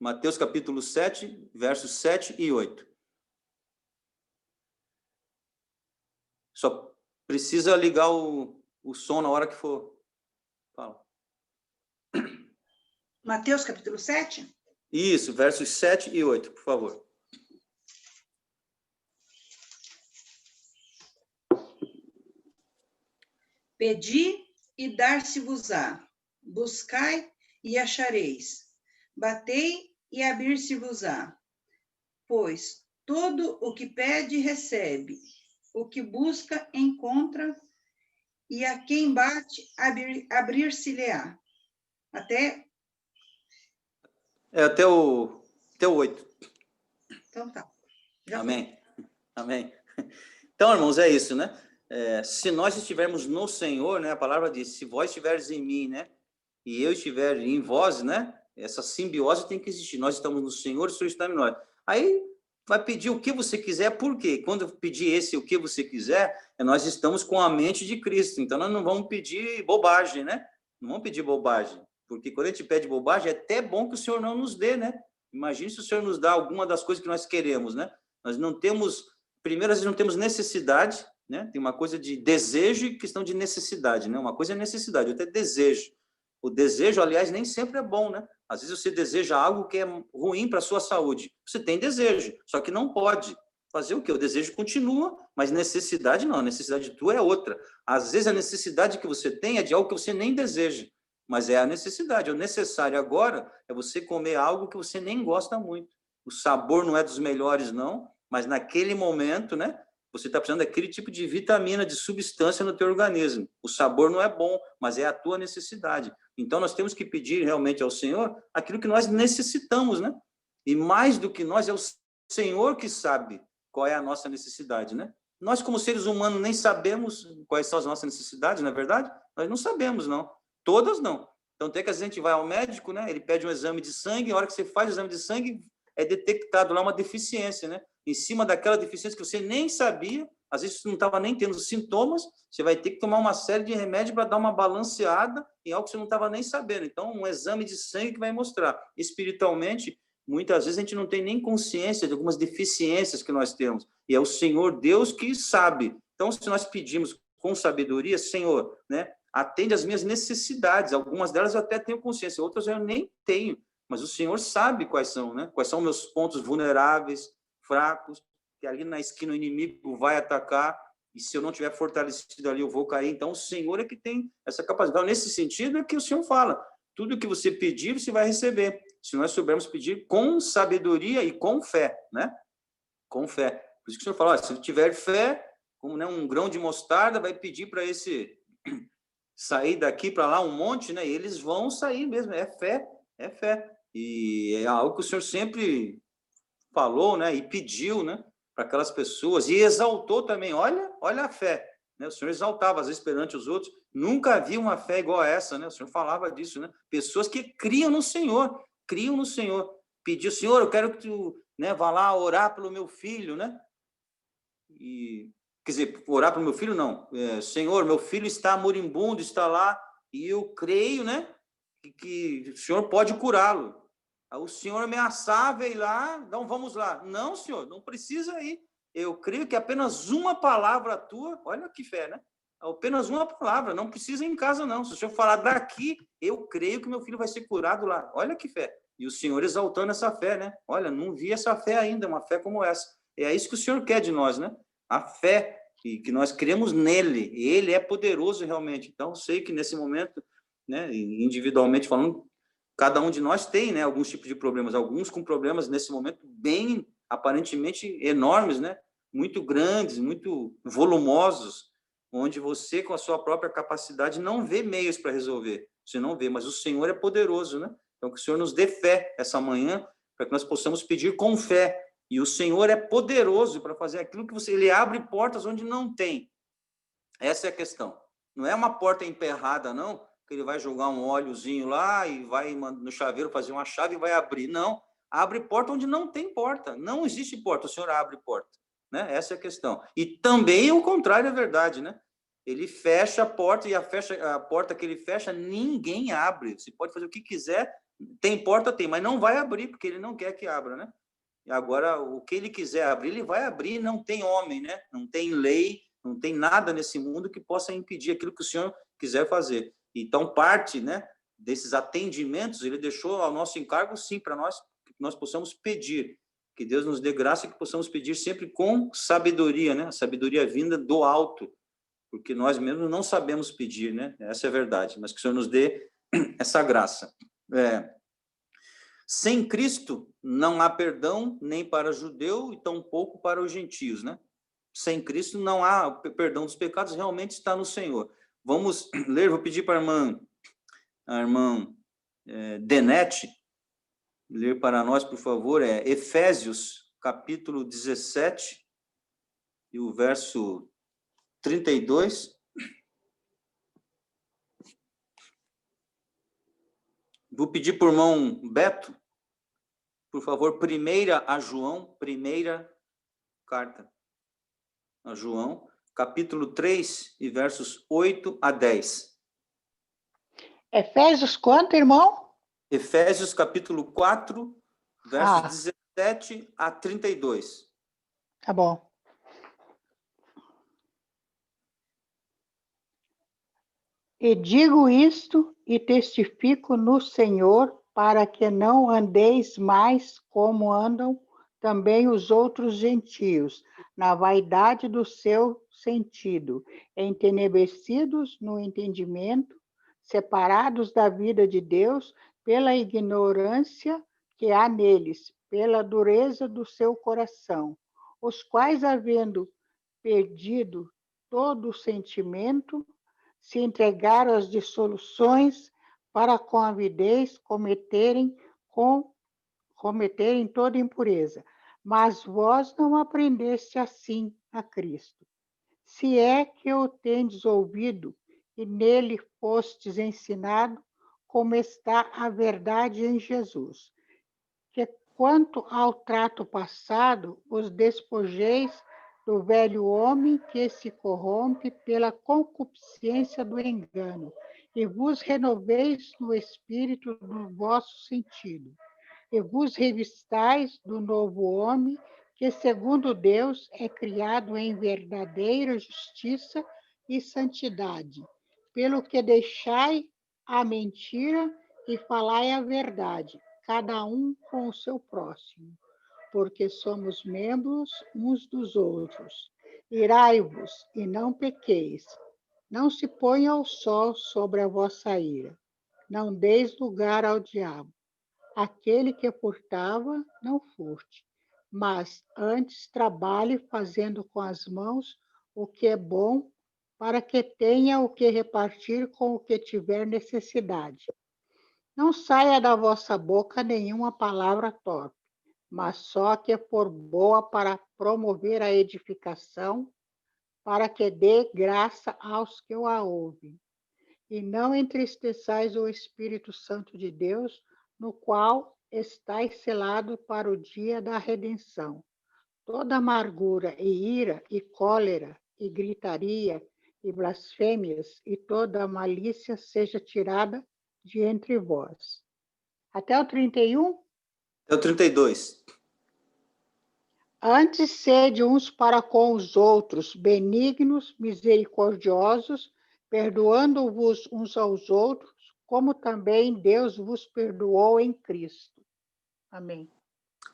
Mateus capítulo 7, versos 7 e 8. Só precisa ligar o som na hora que for. Fala. Mateus capítulo 7? Isso, versos 7 e 8, por favor. Pedi e dar-se-vos-á. Buscai e achareis. Batei e abrir-se-vos-á. Pois todo o que pede, recebe. O que busca, encontra. E a quem bate, abrir-se-lhe-á. Até o 8. Então tá. Já Amém. Amém. Então, irmãos, é isso, né? Se nós estivermos no Senhor, né? A palavra diz, se vós estiveres em mim, né? E eu estiver em vós, né? Essa simbiose tem que existir. Nós estamos no Senhor, o Senhor está em nós. Aí, vai pedir o que você quiser, por quê? Quando eu pedir esse o que você quiser, nós estamos com a mente de Cristo, então nós não vamos pedir bobagem, né? Não vamos pedir bobagem, porque quando a gente pede bobagem, é até bom que o Senhor não nos dê, né? Imagine se o Senhor nos dá alguma das coisas que nós queremos, né? Nós não temos, primeiro, nós não temos necessidade, né? Tem uma coisa de desejo e questão de necessidade, né? Uma coisa é necessidade, outra é desejo. O desejo, aliás, nem sempre é bom, né? Às vezes você deseja algo que é ruim para a sua saúde. Você tem desejo, só que não pode. Fazer o quê? O desejo continua, mas necessidade não. A necessidade tua é outra. Às vezes a necessidade que você tem é de algo que você nem deseja, mas é a necessidade. O necessário agora é você comer algo que você nem gosta muito. O sabor não é dos melhores, não, mas naquele momento, né? Você está precisando daquele tipo de vitamina, de substância no teu organismo. O sabor não é bom, mas é a tua necessidade. Então, nós temos que pedir realmente ao Senhor aquilo que nós necessitamos, né? E mais do que nós, é o Senhor que sabe qual é a nossa necessidade, né? Nós, como seres humanos, nem sabemos quais são as nossas necessidades, não é verdade? Nós não sabemos, não. Todas não. Então, até que a gente vai ao médico, né? Ele pede um exame de sangue, a hora que você faz o exame de sangue, é detectado lá uma deficiência, né? Em cima daquela deficiência que você nem sabia, às vezes você não estava nem tendo sintomas, você vai ter que tomar uma série de remédios para dar uma balanceada em algo que você não estava nem sabendo. Então, um exame de sangue que vai mostrar. Espiritualmente, muitas vezes a gente não tem nem consciência de algumas deficiências que nós temos. E é o Senhor Deus que sabe. Então, se nós pedimos com sabedoria, Senhor, né, atende às minhas necessidades. Algumas delas eu até tenho consciência, outras eu nem tenho. Mas o Senhor sabe quais são, né? Quais são meus pontos vulneráveis, fracos, que ali na esquina o inimigo vai atacar, e se eu não tiver fortalecido ali, eu vou cair. Então, o Senhor é que tem essa capacidade. Então, nesse sentido, é que o Senhor fala, tudo que você pedir, você vai receber. Se nós soubermos pedir com sabedoria e com fé, né? Com fé. Por isso que o Senhor fala, se tiver fé, como, né, um grão de mostarda, vai pedir para esse sair daqui para lá um monte, né? E eles vão sair mesmo, é fé, é fé. E é algo que o Senhor sempre falou, né, e pediu, né, para aquelas pessoas, e exaltou também, olha a fé, né, o Senhor exaltava, às vezes, perante os outros, nunca vi uma fé igual a essa, né, o Senhor falava disso, né, pessoas que criam no Senhor, pediu, Senhor, eu quero que tu, né, vá lá orar pelo meu filho, né, e, quer dizer, orar pelo meu filho, não, Senhor, meu filho está moribundo, está lá, e eu creio, né, que o Senhor pode curá-lo. O Senhor ameaçava ir lá, então vamos lá. Não, Senhor, não precisa ir. Eu creio que apenas uma palavra tua, olha que fé, né? Apenas uma palavra, não precisa ir em casa, não. Se o Senhor falar daqui, eu creio que meu filho vai ser curado lá. Olha que fé. E o Senhor exaltando essa fé, né? Olha, não vi essa fé ainda, uma fé como essa. É isso que o Senhor quer de nós, né? A fé, e que nós cremos nele. Ele é poderoso realmente. Então, sei que nesse momento, né, individualmente falando, cada um de nós tem, né, alguns tipos de problemas, alguns com problemas nesse momento bem aparentemente enormes, né, muito grandes, muito volumosos, onde você com a sua própria capacidade não vê meios para resolver, você não vê, mas o Senhor é poderoso, né? Então que o Senhor nos dê fé essa manhã para que nós possamos pedir com fé. E o Senhor é poderoso para fazer aquilo que você, ele abre portas onde não tem. Essa é a questão. Não é uma porta emperrada, não, que ele vai jogar um óleozinho lá e vai no chaveiro fazer uma chave e vai abrir. Não, abre porta onde não tem porta. Não existe porta, o Senhor abre porta. Né? Essa é a questão. E também o contrário é verdade, né? Ele fecha a porta e a porta que ele fecha, ninguém abre. Você pode fazer o que quiser, tem porta, tem, mas não vai abrir, porque ele não quer que abra, né? E agora, o que ele quiser abrir, ele vai abrir, não tem homem, né? Não tem lei, não tem nada nesse mundo que possa impedir aquilo que o Senhor quiser fazer. Então, parte, né, desses atendimentos, ele deixou ao nosso encargo, sim, para nós, que nós possamos pedir. Que Deus nos dê graça e que possamos pedir sempre com sabedoria, né? A sabedoria vinda do alto, porque nós mesmos não sabemos pedir, né? Essa é a verdade, mas que o Senhor nos dê essa graça. Sem Cristo, não há perdão nem para judeu e tampouco para os gentios, né? Sem Cristo não há perdão dos pecados, realmente está no Senhor. Vamos ler, vou pedir para a irmã Denete ler para nós, por favor, Efésios, capítulo 17, e o verso 32. Vou pedir para o irmão Beto, por favor, primeira carta a João, capítulo 3, e versos 8 a 10. Efésios quanto, irmão? Efésios, capítulo 4, versos 17 a 32. Tá bom. E digo isto e testifico no Senhor, para que não andeis mais como andam também os outros gentios, na vaidade do seu sentido, entenebrecidos no entendimento, separados da vida de Deus pela ignorância que há neles, pela dureza do seu coração, os quais, havendo perdido todo o sentimento, se entregaram às dissoluções para com avidez cometerem toda impureza. Mas vós não aprendeste assim a Cristo. Se é que o tendes ouvido e nele fostes ensinado, como está a verdade em Jesus, que quanto ao trato passado, os despojeis do velho homem que se corrompe pela concupiscência do engano, e vos renoveis no espírito do vosso sentido, e vos revistais do novo homem, que segundo Deus é criado em verdadeira justiça e santidade, pelo que deixai a mentira e falai a verdade, cada um com o seu próximo, porque somos membros uns dos outros. Irai-vos e não pequeis. Não se ponha o sol sobre a vossa ira. Não deis lugar ao diabo. Aquele que furtava, não furte, mas antes trabalhe fazendo com as mãos o que é bom, para que tenha o que repartir com o que tiver necessidade. Não saia da vossa boca nenhuma palavra torpe, mas só que for boa para promover a edificação, para que dê graça aos que o ouvem. E não entristeçais o Espírito Santo de Deus, no qual estáis selados para o dia da redenção. Toda amargura e ira e cólera e gritaria e blasfêmias e toda malícia seja tirada de entre vós. Até o 31? É o 32. Antes sede uns para com os outros, benignos, misericordiosos, perdoando-vos uns aos outros, como também Deus vos perdoou em Cristo. Amém.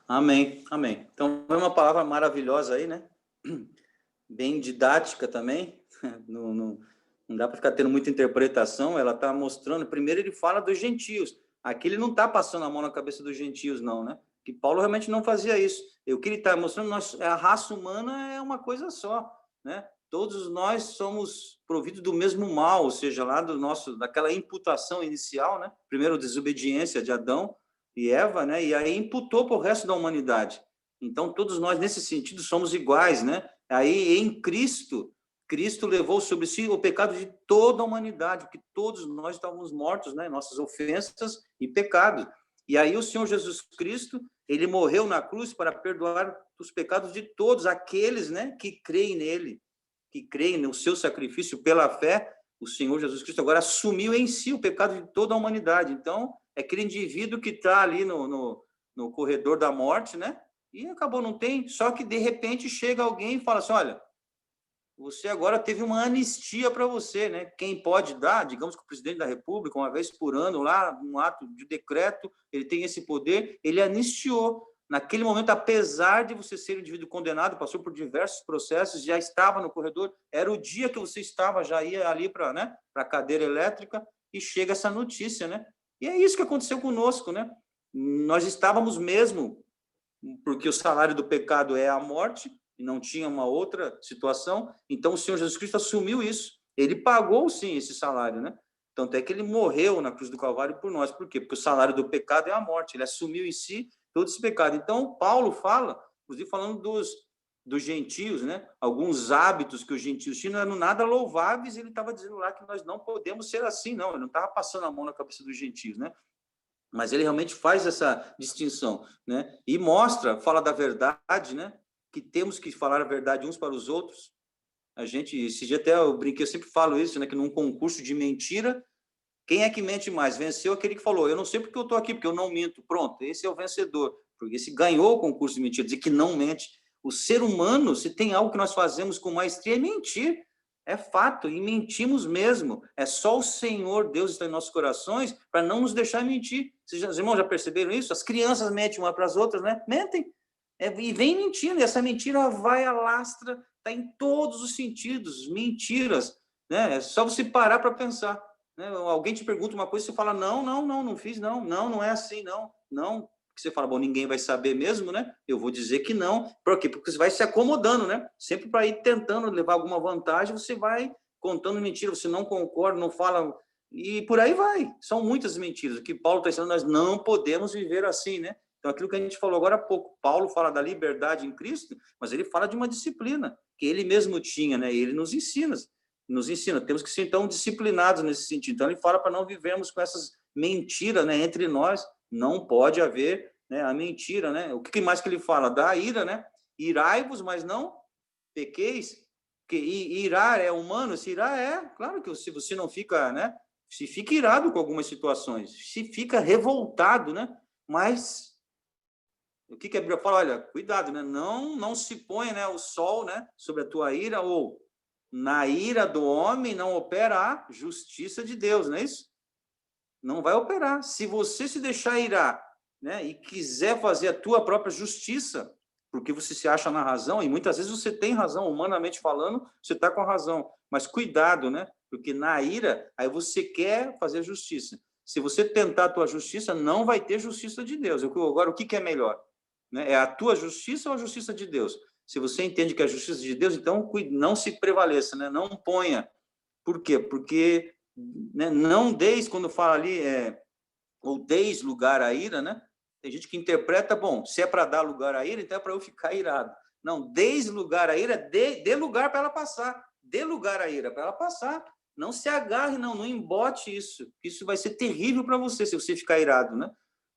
Amém, amém. Então, é uma palavra maravilhosa aí, né? Bem didática também. Não dá para ficar tendo muita interpretação. Ela está mostrando. Primeiro, ele fala dos gentios. Aqui ele não está passando a mão na cabeça dos gentios, não, né? Que Paulo realmente não fazia isso. E o que ele está mostrando, a raça humana é uma coisa só, né? Todos nós somos providos do mesmo mal, ou seja, lá daquela imputação inicial, né? Primeiro, a desobediência de Adão e Eva, né? E aí imputou para o resto da humanidade. Então, todos nós, nesse sentido, somos iguais, né? Aí, em Cristo levou sobre si o pecado de toda a humanidade, porque todos nós estávamos mortos, né? Nossas ofensas e pecados. E aí, o Senhor Jesus Cristo, ele morreu na cruz para perdoar os pecados de todos aqueles, né, que creem nele, que creem no seu sacrifício pela fé. O Senhor Jesus Cristo agora assumiu em si o pecado de toda a humanidade. Então, é aquele indivíduo que está ali no corredor da morte, né? E acabou, não tem. Só que, de repente, chega alguém e fala assim, olha, você agora teve uma anistia para você, né? Quem pode dar, digamos que o presidente da República, uma vez por ano, lá, um ato de decreto, ele tem esse poder, ele anistiou. Naquele momento, apesar de você ser um indivíduo condenado, passou por diversos processos, já estava no corredor, era o dia que você estava, já ia ali para, né, a cadeira elétrica, e chega essa notícia, né? E é isso que aconteceu conosco, né? Nós estávamos mesmo, porque o salário do pecado é a morte, e não tinha uma outra situação, então o Senhor Jesus Cristo assumiu isso. Ele pagou, sim, esse salário, né? Tanto é que ele morreu na cruz do Calvário por nós. Por quê? Porque o salário do pecado é a morte. Ele assumiu em si todo esse pecado. Então, Paulo fala, inclusive falando dos gentios, né? Alguns hábitos que os gentios tinham não eram nada louváveis, ele estava dizendo lá que nós não podemos ser assim, não. Ele não estava passando a mão na cabeça dos gentios, né? Mas ele realmente faz essa distinção, né? E mostra, fala da verdade, né? Que temos que falar a verdade uns para os outros. A gente, esse dia até eu brinquei, eu sempre falo isso, né? Que num concurso de mentira, quem é que mente mais? Venceu aquele que falou, eu não sei porque eu estou aqui, porque eu não minto. Pronto, esse é o vencedor. Porque esse ganhou o concurso de mentira, dizer que não mente. O ser humano, se tem algo que nós fazemos com maestria, é mentir. É fato, e mentimos mesmo. É só o Senhor, Deus, está em nossos corações para não nos deixar mentir. Os irmãos já perceberam isso? As crianças mentem uma para as outras, né? Mentem. E vem mentindo, e essa mentira vai, alastra, está em todos os sentidos, mentiras. Né? É só você parar para pensar. Né? Alguém te pergunta uma coisa, você fala, não fiz, não é assim, não. Porque você fala, bom, ninguém vai saber mesmo, né? Eu vou dizer que não. Por quê? Porque você vai se acomodando, né? Sempre para ir tentando levar alguma vantagem, você vai contando mentira, você não concorda, não fala, e por aí vai. São muitas mentiras. O que Paulo está ensinando, nós não podemos viver assim, né? Então, aquilo que a gente falou agora há pouco, Paulo fala da liberdade em Cristo, mas ele fala de uma disciplina que ele mesmo tinha, né? E ele nos ensina, temos que ser, então, disciplinados nesse sentido. Então, ele fala para não vivermos com essas mentiras, né, entre nós. Não pode haver, né, a mentira, né? O que mais que ele fala? Da ira, né? Irai-vos, mas não pequeis. Porque irar é humano, se irar é, claro que se você não fica, né? Se fica irado com algumas situações, se fica revoltado, né? Mas o que a Bíblia fala? Olha, cuidado, né? Não se põe, né, o sol, né, sobre a tua ira, ou na ira do homem não opera a justiça de Deus, não é isso? Não vai operar. Se você se deixar irar, né, e quiser fazer a tua própria justiça, porque você se acha na razão, e muitas vezes você tem razão, humanamente falando, você está com a razão. Mas cuidado, né? Porque na ira, aí você quer fazer justiça. Se você tentar a tua justiça, não vai ter justiça de Deus. Agora, o que é melhor? Né? É a tua justiça ou a justiça de Deus? Se você entende que é a justiça de Deus, então não se prevaleça, né? Não ponha. Por quê? Porque, né, não deis, quando fala ali, ou deis lugar à ira, né? Tem gente que interpreta, bom, se é para dar lugar à ira, então é para eu ficar irado. Não, deis lugar à ira, dê lugar para ela passar. Dê lugar à ira para ela passar. Não se agarre, não embote isso. Isso vai ser terrível para você, se você ficar irado, né?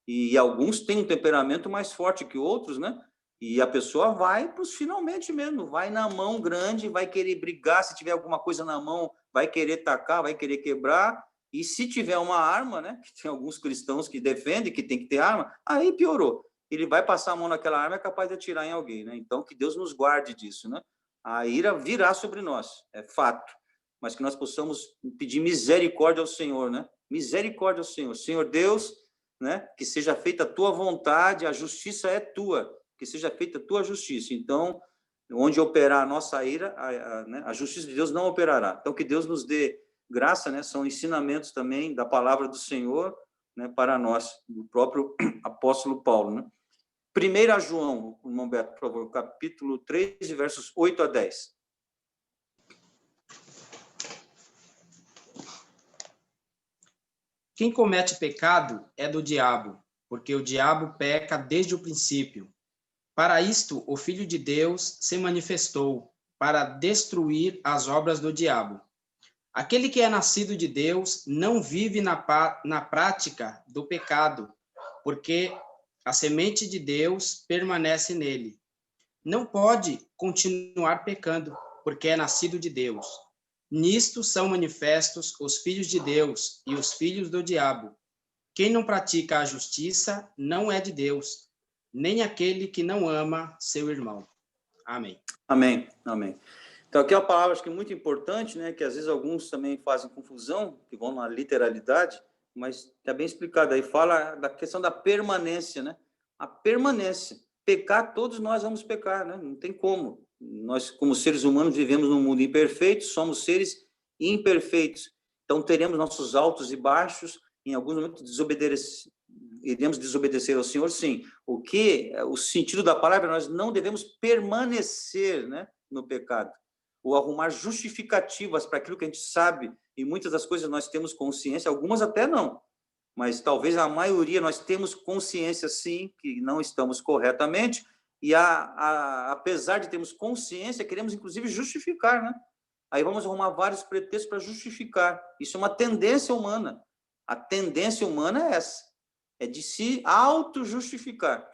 E alguns têm um temperamento mais forte que outros, né? E a pessoa vai para os finalmente mesmo, vai na mão grande, vai querer brigar, se tiver alguma coisa na mão, vai querer tacar, vai querer quebrar, e se tiver uma arma, né, que tem alguns cristãos que defendem que tem que ter arma, aí piorou. Ele vai passar a mão naquela arma, é capaz de atirar em alguém, né? Então, que Deus nos guarde disso, né? A ira virá sobre nós, é fato, mas que nós possamos pedir misericórdia ao Senhor, né? Misericórdia ao Senhor. Senhor Deus, né, que seja feita a tua vontade, a justiça é tua, que seja feita a tua justiça. Então, onde operar a nossa ira, a justiça de Deus não operará. Então, que Deus nos dê graça, né? São ensinamentos também da palavra do Senhor, né, para nós, do próprio apóstolo Paulo, né? 1 João, irmão Beto, por favor, capítulo 3, versos 8 a 10. Quem comete pecado é do diabo, porque o diabo peca desde o princípio. Para isto, o Filho de Deus se manifestou, para destruir as obras do diabo. Aquele que é nascido de Deus não vive na prática do pecado, porque a semente de Deus permanece nele. Não pode continuar pecando, porque é nascido de Deus. Nisto são manifestos os filhos de Deus e os filhos do diabo. Quem não pratica a justiça não é de Deus, nem aquele que não ama seu irmão. Amém. Amém, amém. Então, aqui é uma palavra, acho que muito importante, né, que às vezes alguns também fazem confusão, que vão na literalidade, mas está bem explicado aí, fala da questão da permanência, né? A permanência. Pecar, todos nós vamos pecar, né? Não tem como. Nós, como seres humanos, vivemos num mundo imperfeito, somos seres imperfeitos. Então, teremos nossos altos e baixos, em alguns momentos iremos desobedecer ao Senhor, sim. O sentido da palavra, nós não devemos permanecer, né, no pecado, ou arrumar justificativas para aquilo que a gente sabe, e muitas das coisas nós temos consciência, algumas até não, mas talvez a maioria nós temos consciência, sim, que não estamos corretamente, e apesar de termos consciência, queremos inclusive justificar, né? Aí vamos arrumar vários pretextos para justificar. Isso é uma tendência humana. A tendência humana é essa. é de se auto-justificar.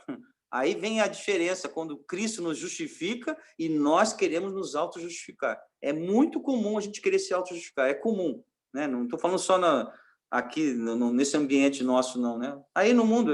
Aí vem a diferença, quando Cristo nos justifica e nós queremos nos auto-justificar. É muito comum a gente querer se auto-justificar, é comum, né? Não estou falando só aqui, nesse ambiente nosso, não, né? Aí no mundo,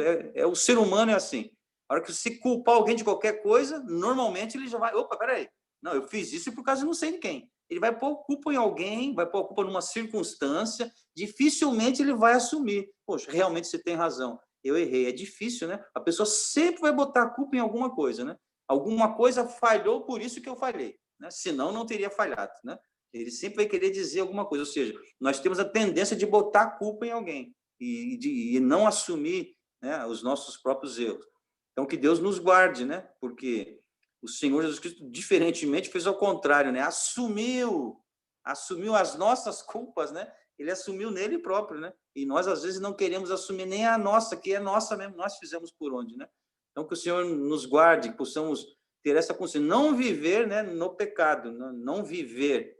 o ser humano é assim. A hora que você culpar alguém de qualquer coisa, normalmente ele já vai, opa, peraí, não, eu fiz isso por causa de não sei de quem. Ele vai pôr culpa em alguém, vai pôr culpa numa circunstância, dificilmente ele vai assumir. Poxa, realmente você tem razão, eu errei. É difícil, né? A pessoa sempre vai botar a culpa em alguma coisa, né? Alguma coisa falhou, por isso que eu falhei, né? Senão não teria falhado, né? Ele sempre vai querer dizer alguma coisa, ou seja, nós temos a tendência de botar a culpa em alguém e não assumir, né, os nossos próprios erros. Então, que Deus nos guarde, né? Porque o Senhor Jesus Cristo, diferentemente, fez ao contrário, né? Assumiu as nossas culpas, né? Ele assumiu nele próprio, né? E nós, às vezes, não queremos assumir nem a nossa, que é nossa mesmo, nós fizemos por onde, né? Então, que o Senhor nos guarde, que possamos ter essa consciência, não viver, né, no pecado, não viver.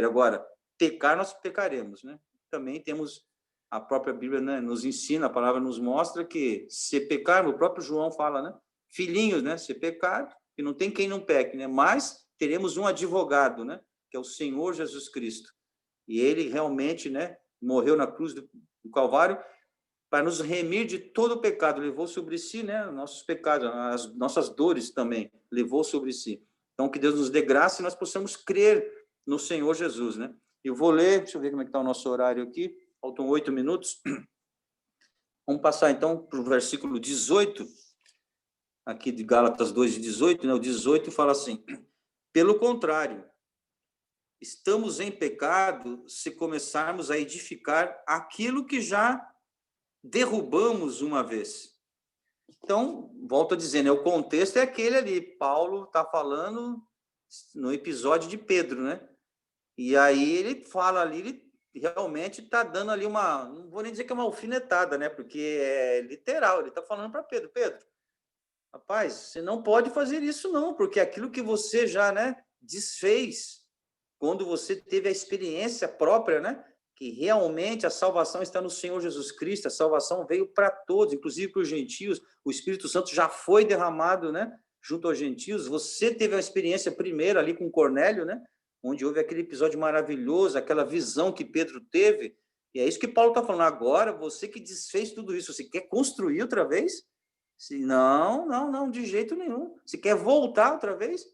Agora, pecar, nós pecaremos, né? Também temos a própria Bíblia, né, nos ensina, a palavra nos mostra que se pecar, o próprio João fala, né? Filhinhos, né? Se pecar, que não tem quem não peque, né? Mas teremos um advogado, né? Que é o Senhor Jesus Cristo. E ele realmente, né, morreu na cruz do Calvário para nos remir de todo o pecado, levou sobre si, né, nossos pecados, as nossas dores também, levou sobre si. Então, que Deus nos dê graça e nós possamos crer no Senhor Jesus, né? Eu vou ler, deixa eu ver como é que está o nosso horário aqui, faltam 8 minutos. Vamos passar, então, para o versículo 18, aqui de Gálatas 2:18, né? O 18 fala assim: pelo contrário, estamos em pecado se começarmos a edificar aquilo que já derrubamos uma vez. Então, volto a dizer, né, o contexto é aquele ali. Paulo está falando no episódio de Pedro, né? E aí ele fala ali, ele realmente está dando ali não vou nem dizer que é uma alfinetada, né? Porque é literal, ele está falando para Pedro, rapaz, você não pode fazer isso não, porque aquilo que você já, né, desfez, quando você teve a experiência própria, né, que realmente a salvação está no Senhor Jesus Cristo, a salvação veio para todos, inclusive para os gentios, o Espírito Santo já foi derramado, né, junto aos gentios. Você teve a experiência primeira ali com Cornélio, né, onde houve aquele episódio maravilhoso, aquela visão que Pedro teve, e é isso que Paulo está falando. Agora, você que desfez tudo isso, você quer construir outra vez? Não, de jeito nenhum. Você quer voltar outra vez?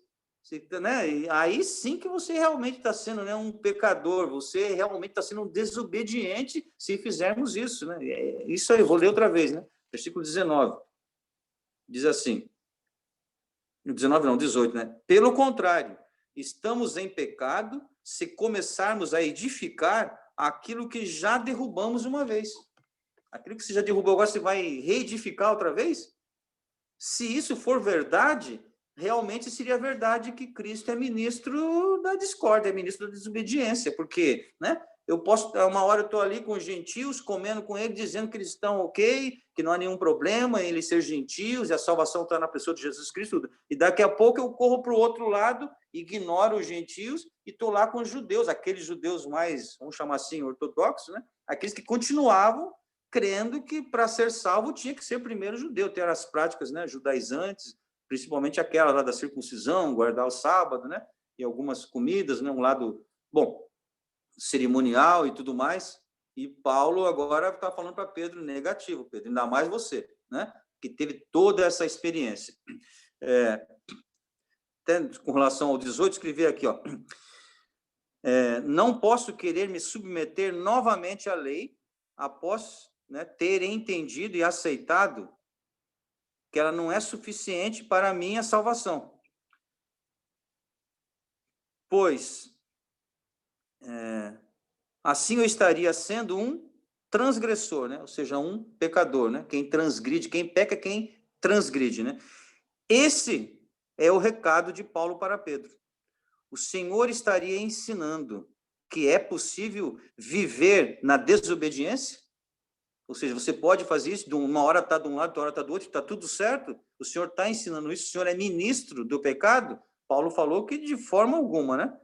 Né? E aí sim que você realmente está sendo, né, um pecador, você realmente está sendo um desobediente se fizermos isso, né? Isso aí, vou ler outra vez, né? Versículo 19. Diz assim, 19 não, 18, né? Pelo contrário, estamos em pecado se começarmos a edificar aquilo que já derrubamos uma vez. Aquilo que você já derrubou, agora você vai reedificar outra vez? Se isso for verdade, realmente seria verdade que Cristo é ministro da discórdia, é ministro da desobediência, porque, né, uma hora eu estou ali com os gentios, comendo com eles, dizendo que eles estão ok, que não há nenhum problema em eles ser gentios, e a salvação está na pessoa de Jesus Cristo, e daqui a pouco eu corro para o outro lado, ignoro os gentios, e estou lá com os judeus, aqueles judeus mais, vamos chamar assim, ortodoxos, né, aqueles que continuavam crendo que para ser salvo tinha que ser primeiro judeu, ter as práticas, né, judaizantes, principalmente aquela lá da circuncisão, guardar o sábado, né, e algumas comidas, né, um lado, bom, cerimonial e tudo mais. E Paulo agora está falando para Pedro negativo, Pedro, ainda mais você, né, que teve toda essa experiência. Até com relação ao 18, escrevi aqui, ó, não posso querer me submeter novamente à lei após, né, ter entendido e aceitado que ela não é suficiente para a minha salvação. Pois, assim eu estaria sendo um transgressor, né? Ou seja, um pecador, né? Quem transgride, quem peca é quem transgride, né? Esse é o recado de Paulo para Pedro. O Senhor estaria ensinando que é possível viver na desobediência? Ou seja, você pode fazer isso, uma hora está de um lado, outra hora está do outro, está tudo certo? O Senhor está ensinando isso? O Senhor é ministro do pecado? Paulo falou que de forma alguma, né?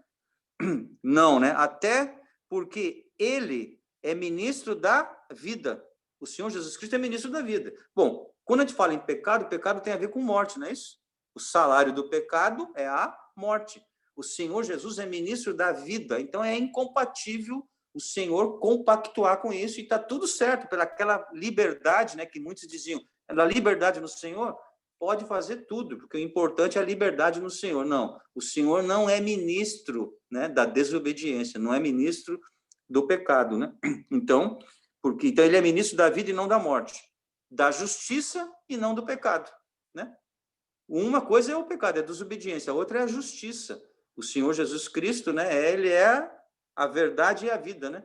Não, né? Até porque ele é ministro da vida. O Senhor Jesus Cristo é ministro da vida. Bom, quando a gente fala em pecado, o pecado tem a ver com morte, não é isso? O salário do pecado é a morte. O Senhor Jesus é ministro da vida, então é incompatível o Senhor compactuar com isso, e está tudo certo, pelaquela liberdade, né, que muitos diziam, da liberdade no Senhor, pode fazer tudo, porque o importante é a liberdade no Senhor. Não, o Senhor não é ministro, né, da desobediência, não é ministro do pecado, né? Então, então ele é ministro da vida e não da morte, da justiça e não do pecado, né? Uma coisa é o pecado, é a desobediência, a outra é a justiça. O Senhor Jesus Cristo, né, ele é a verdade e a vida, né?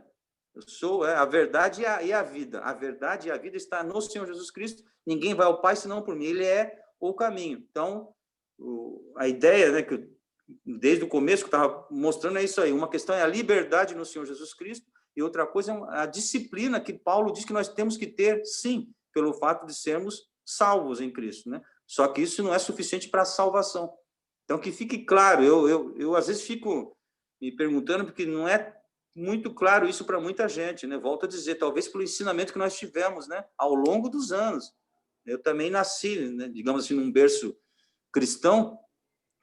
Eu sou a verdade e a vida. A verdade e a vida está no Senhor Jesus Cristo. Ninguém vai ao Pai senão por mim. Ele é o caminho. Então, a ideia, né, que desde o começo que eu estava mostrando é isso aí. Uma questão é a liberdade no Senhor Jesus Cristo e outra coisa é a disciplina que Paulo diz que nós temos que ter, sim, pelo fato de sermos salvos em Cristo, né? Só que isso não é suficiente para a salvação. Então, que fique claro, eu às vezes fico me perguntando, porque não é muito claro isso para muita gente, né? Volto a dizer, talvez pelo ensinamento que nós tivemos, né, ao longo dos anos. Eu também nasci, né, digamos assim, num berço cristão,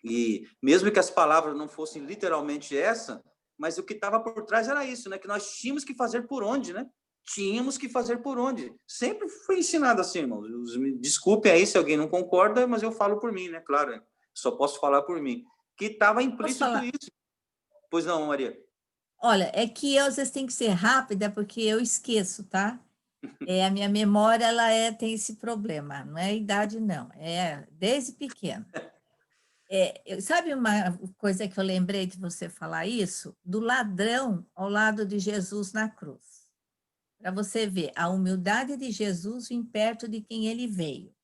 e mesmo que as palavras não fossem literalmente essa, mas o que estava por trás era isso, né, que nós tínhamos que fazer por onde, né? Tínhamos que fazer por onde. Sempre foi ensinado assim, irmãos. Me desculpem aí se alguém não concorda, mas eu falo por mim, né? Claro, só posso falar por mim. Que estava implícito isso. Pois não, Maria? Olha, é que eu às vezes tem que ser rápida, porque eu esqueço, tá? A minha memória, ela tem esse problema, não é a idade, não, é desde pequena. Sabe uma coisa que eu lembrei de você falar isso? Do ladrão ao lado de Jesus na cruz. Para você ver, a humildade de Jesus vem perto de quem ele veio.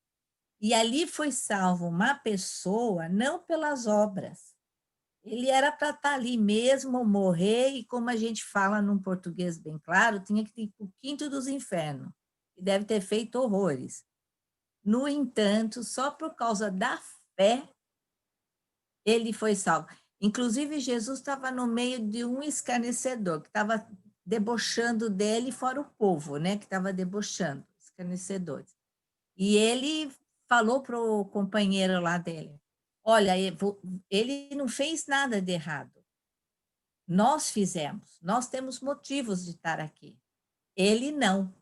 E ali foi salvo uma pessoa, não pelas obras. Ele era para estar ali mesmo, morrer, e como a gente fala num português bem claro, tinha que ir para o quinto dos infernos, e deve ter feito horrores. No entanto, só por causa da fé, ele foi salvo. Inclusive, Jesus estava no meio de um escarnecedor, que estava debochando dele, fora o povo, né, que estava debochando, escarnecedores. E ele falou para o companheiro lá dele, olha, ele não fez nada de errado. Nós fizemos, nós temos motivos de estar aqui. Ele não.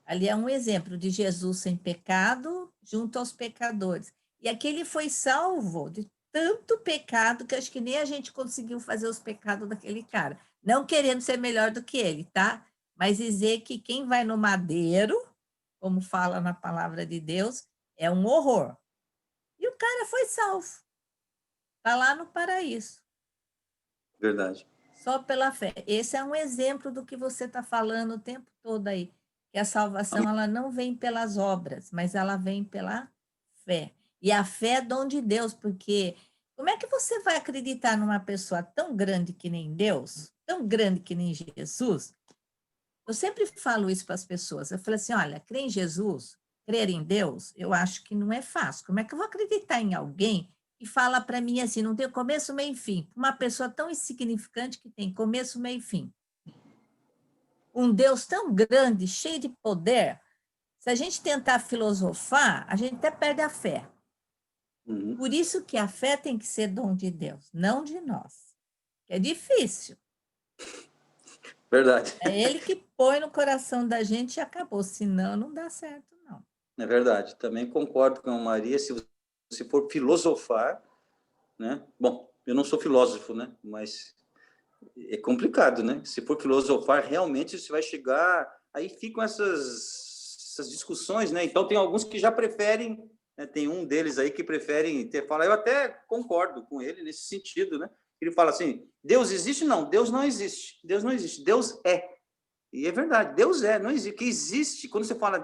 Ali é um exemplo de Jesus sem pecado junto aos pecadores. E aquele foi salvo de tanto pecado que acho que nem a gente conseguiu fazer os pecados daquele cara. Não querendo ser melhor do que ele, tá? Mas dizer que quem vai no madeiro, como fala na palavra de Deus, é um horror. E o cara foi salvo. Está lá no paraíso. Verdade. Só pela fé. Esse é um exemplo do que você está falando o tempo todo aí. Que a salvação ela não vem pelas obras, mas ela vem pela fé. E a fé é dom de Deus, porque como é que você vai acreditar numa pessoa tão grande que nem Deus, tão grande que nem Jesus? Eu sempre falo isso para as pessoas. Eu falo assim, olha, crer em Jesus, crer em Deus, eu acho que não é fácil. Como é que eu vou acreditar em alguém que fala para mim assim, não tem começo, meio e fim? Uma pessoa tão insignificante que tem começo, meio e fim. Um Deus tão grande, cheio de poder, se a gente tentar filosofar, a gente até perde a fé. Uhum. Por isso que a fé tem que ser dom de Deus, não de nós. É difícil. Verdade. É ele que põe no coração da gente e acabou, senão não dá certo, não. É verdade. Também concordo com a Maria, se você for filosofar, né? Bom, eu não sou filósofo, né? Mas é complicado, né? Se for filosofar, realmente você vai chegar... Aí ficam essas discussões, né? Então, tem alguns que já preferem, né? Tem um deles aí que preferem falar, eu até concordo com ele nesse sentido, né? Ele fala assim, Deus existe? Não, Deus não existe. Deus não existe, Deus é. E é verdade, Deus é, não existe. Que existe, quando você fala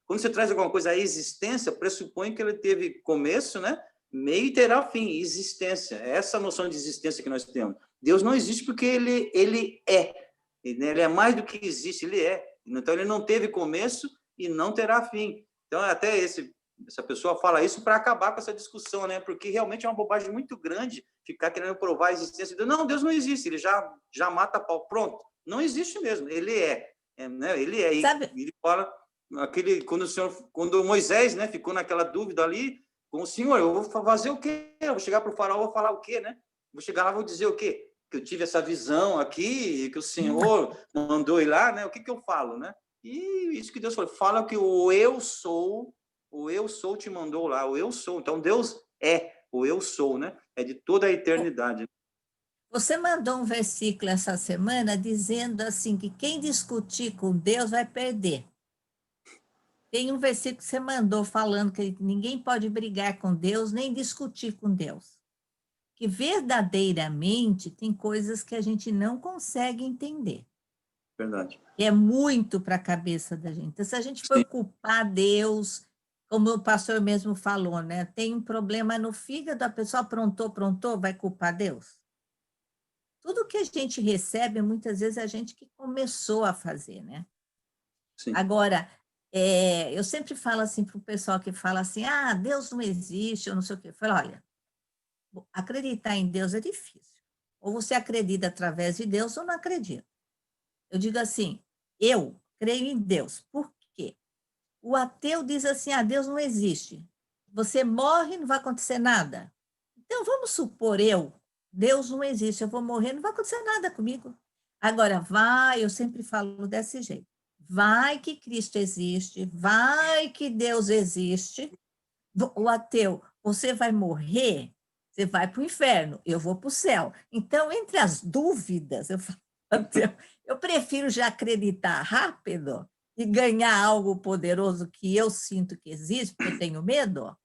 quando você traz alguma coisa à existência, pressupõe que ele teve começo, né? Meio e terá fim, existência. É essa noção de existência que nós temos. Deus não existe porque ele é. Ele é mais do que existe, ele é. Então, ele não teve começo e não terá fim. Então, até essa pessoa fala isso para acabar com essa discussão, né? Porque realmente é uma bobagem muito grande ficar querendo provar a existência de Deus. Não, Deus não existe, ele já mata pau. Pronto, não existe mesmo, ele é. né? Sabe, Ele fala quando Moisés, né, ficou naquela dúvida ali com o Senhor, eu vou fazer o quê? Eu vou chegar para o faraó, vou falar o quê, né? Vou chegar lá, vou dizer o quê? Que eu tive essa visão aqui, que o Senhor mandou ir lá, né? O que eu falo, né? E isso que Deus falou, fala que o eu sou te mandou lá, o eu sou. Então Deus é o eu sou, né? É de toda a eternidade. você mandou um versículo essa semana dizendo assim que quem discutir com Deus vai perder. Tem um versículo que você mandou falando que ninguém pode brigar com Deus nem discutir com Deus. Que verdadeiramente tem coisas que a gente não consegue entender. Verdade. E é muito para a cabeça da gente. Então, se a gente for culpar Deus, como o pastor mesmo falou, né? Tem um problema no fígado, a pessoa aprontou, vai culpar Deus? Tudo que a gente recebe, muitas vezes, é a gente que começou a fazer, né? Sim. Agora, eu sempre falo assim para o pessoal que fala assim, Deus não existe, ou não sei o quê. Eu falo, olha, acreditar em Deus é difícil. Ou você acredita através de Deus ou não acredita. Eu digo assim, eu creio em Deus. Por quê? O ateu diz assim, Deus não existe. Você morre, não vai acontecer nada. Então, vamos supor Deus não existe, eu vou morrer, não vai acontecer nada comigo. Agora, eu sempre falo desse jeito, vai que Cristo existe, vai que Deus existe, o ateu, você vai morrer, você vai para o inferno, eu vou para o céu. Então, entre as dúvidas, eu falo, ateu, eu prefiro já acreditar rápido e ganhar algo poderoso que eu sinto que existe, porque eu tenho medo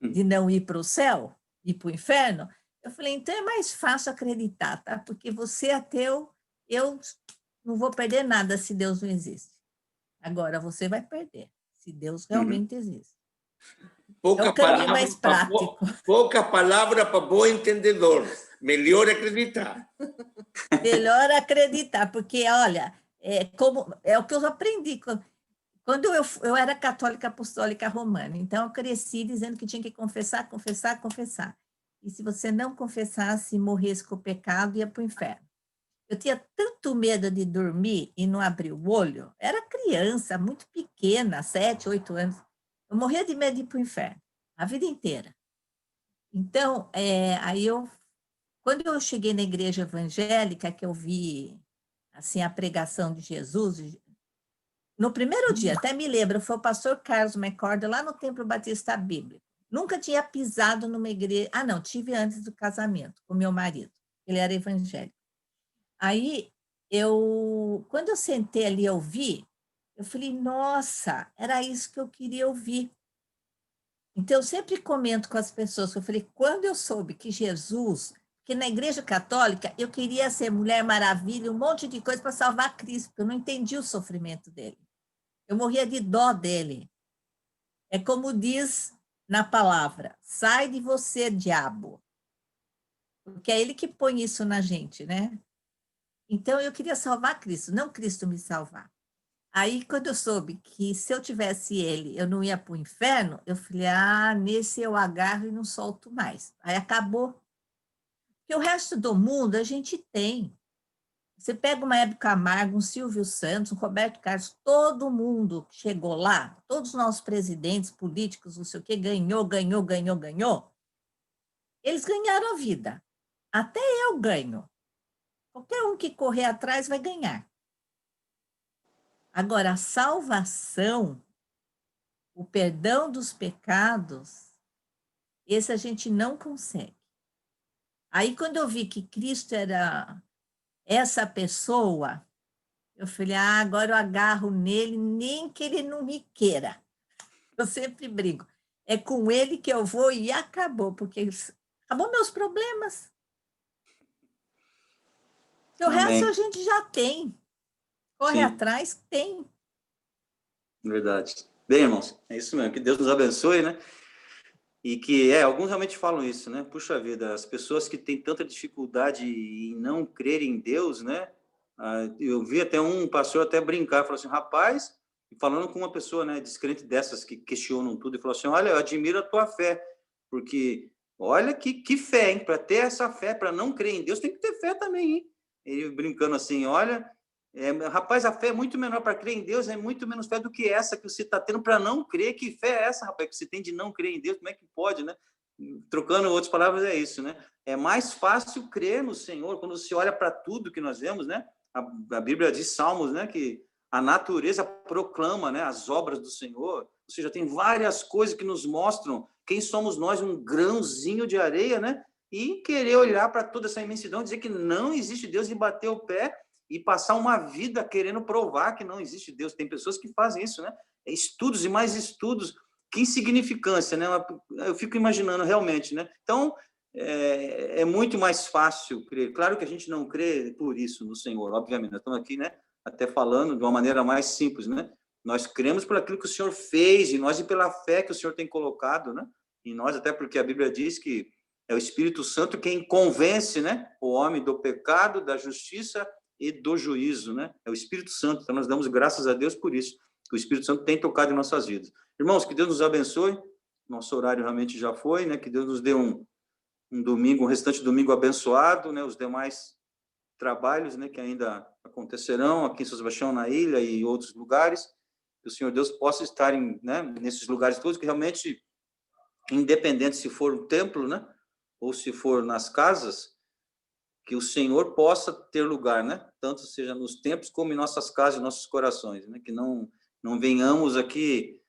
de não ir para o céu, ir para o inferno. Eu falei, então é mais fácil acreditar, tá? Porque você é ateu, eu não vou perder nada se Deus não existe. Agora você vai perder, se Deus realmente existe. É o caminho mais prático. Pouca palavra para bom entendedor. Melhor acreditar. Melhor acreditar, porque, olha, é o que eu aprendi. Quando eu era católica apostólica romana, então eu cresci dizendo que tinha que confessar. E se você não confessasse, morresse com o pecado, ia para o inferno. Eu tinha tanto medo de dormir e não abrir o olho. Era criança, muito pequena, 7, 8 anos. Eu morria de medo de ir para o inferno, a vida inteira. Então, quando eu cheguei na igreja evangélica, que eu vi assim, a pregação de Jesus, no primeiro dia, até me lembro, foi o pastor Carlos McCord, lá no Templo Batista Bíblico. Nunca tinha pisado numa igreja. Não, tive antes do casamento com meu marido. Ele era evangélico. Aí, quando eu sentei ali e ouvi, eu falei, nossa, era isso que eu queria ouvir. Então, eu sempre comento com as pessoas, eu falei, quando eu soube que Jesus, que na igreja católica, eu queria ser Mulher Maravilha, um monte de coisa para salvar Cristo, porque eu não entendi o sofrimento dele. Eu morria de dó dele. É como diz na palavra, sai de você, diabo. Porque é ele que põe isso na gente, né? Então, eu queria salvar Cristo, não Cristo me salvar. Aí, quando eu soube que se eu tivesse ele, eu não ia para o inferno, eu falei, nesse eu agarro e não solto mais. Aí acabou. Porque o resto do mundo a gente tem. Você pega uma Hebe Camargo, um Silvio Santos, um Roberto Carlos, todo mundo que chegou lá, todos os nossos presidentes, políticos, não sei o quê, ganhou. Eles ganharam a vida. Até eu ganho. Qualquer um que correr atrás vai ganhar. Agora, a salvação, o perdão dos pecados, esse a gente não consegue. Aí, quando eu vi que Cristo era essa pessoa, eu falei, agora eu agarro nele, nem que ele não me queira. Eu sempre brinco. É com ele que eu vou e acabou, porque acabou meus problemas. O resto a gente já tem. Corre atrás, tem. Verdade. Bem, irmãos, é isso mesmo. Que Deus nos abençoe, né? E que, alguns realmente falam isso, né? Puxa vida, as pessoas que têm tanta dificuldade em não crer em Deus, né? Eu vi até um pastor até brincar, falou assim, rapaz, falando com uma pessoa, né, descrente dessas que questionam tudo, e falou assim, olha, eu admiro a tua fé, porque olha que fé, hein? Para ter essa fé, para não crer em Deus, tem que ter fé também, hein? Ele brincando assim, olha, Rapaz, a fé é muito menor para crer em Deus, é muito menos fé do que essa que você está tendo para não crer. Que fé é essa, rapaz, que você tem de não crer em Deus? Como é que pode, né? Trocando outras palavras, é isso, né? É mais fácil crer no Senhor quando você olha para tudo que nós vemos, né? A Bíblia diz, Salmos, né? Que a natureza proclama, né? As obras do Senhor. Ou seja, tem várias coisas que nos mostram quem somos nós, um grãozinho de areia, né? E querer olhar para toda essa imensidão, dizer que não existe Deus e bater o pé e passar uma vida querendo provar que não existe Deus. Tem pessoas que fazem isso, né? Estudos e mais estudos. Que insignificância, né? Eu fico imaginando realmente, né? Então, é muito mais fácil crer. Claro que a gente não crê por isso no Senhor, obviamente. Nós estamos aqui, né? Até falando de uma maneira mais simples, né? Nós cremos por aquilo que o Senhor fez e nós e pela fé que o Senhor tem colocado, né? E nós, até porque a Bíblia diz que é o Espírito Santo quem convence, né? O homem do pecado, da justiça e do juízo, né? É o Espírito Santo. Então, nós damos graças a Deus por isso. O Espírito Santo tem tocado em nossas vidas. Irmãos, que Deus nos abençoe. Nosso horário realmente já foi, né? Que Deus nos dê um domingo, um restante domingo abençoado, né? Os demais trabalhos, né? Que ainda acontecerão aqui em São Sebastião, na ilha e outros lugares. Que o Senhor Deus possa estar nesses lugares todos, que realmente, independente se for o templo, né? Ou se for nas casas, que o Senhor possa ter lugar, né? Tanto seja nos templos como em nossas casas e nossos corações, né? Que não venhamos aqui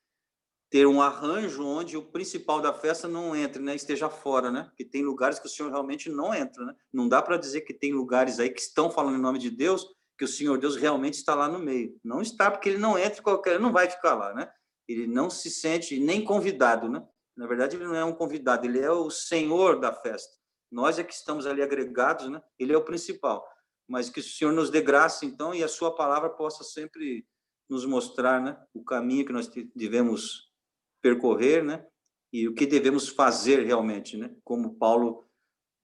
ter um arranjo onde o principal da festa não entre, né? Esteja fora, né? Porque tem lugares que o Senhor realmente não entra, né? Não dá para dizer que tem lugares aí que estão falando em nome de Deus, que o Senhor Deus realmente está lá no meio. Não está, porque ele não entra ele não vai ficar lá, né? Ele não se sente nem convidado, né? Na verdade, ele não é um convidado, ele é o Senhor da festa. Nós é que estamos ali agregados, né? Ele é o principal. Mas que o Senhor nos dê graça, então, e a sua palavra possa sempre nos mostrar, né? O caminho que nós devemos percorrer, né? E o que devemos fazer realmente, né? Como Paulo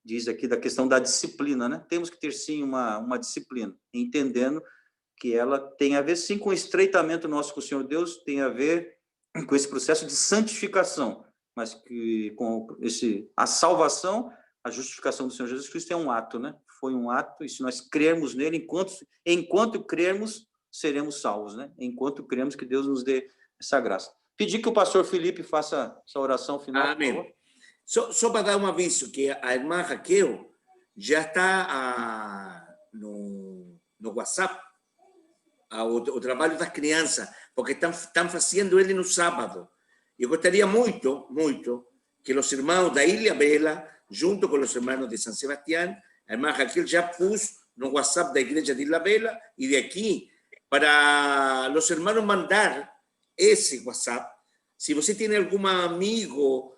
diz aqui da questão da disciplina, né? Temos que ter, sim, uma disciplina, entendendo que ela tem a ver, sim, com o estreitamento nosso com o Senhor Deus, tem a ver com esse processo de santificação, mas que com a salvação, a justificação do Senhor Jesus Cristo é um ato, né? Foi um ato, e se nós crermos nele, enquanto crermos, seremos salvos, né? Enquanto cremos, que Deus nos dê essa graça. Pedir que o pastor Felipe faça essa oração final. Amém. Só para dar um aviso, que a irmã Raquel já está no WhatsApp, o trabalho das crianças, porque estão fazendo ele no sábado. Eu gostaria muito, muito, que os irmãos da Ilha Bela, junto com os irmãos de São Sebastián, a irmã Raquel já pôs no WhatsApp da igreja de Ilha Bela e de aqui, para os irmãos mandar esse WhatsApp. Se você tem algum amigo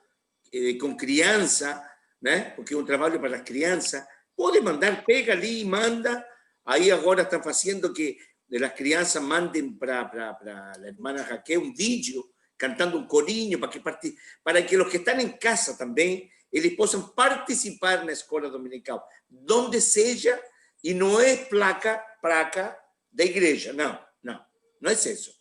com criança, né? Porque é um trabalho para as crianças, pode mandar, pega ali e manda. Aí agora estão fazendo que as crianças mandem para a irmã Raquel um vídeo cantando um corinho para que os que estão em casa também eles possam participar na escola dominical, donde seja, e não é placa da igreja, não é isso.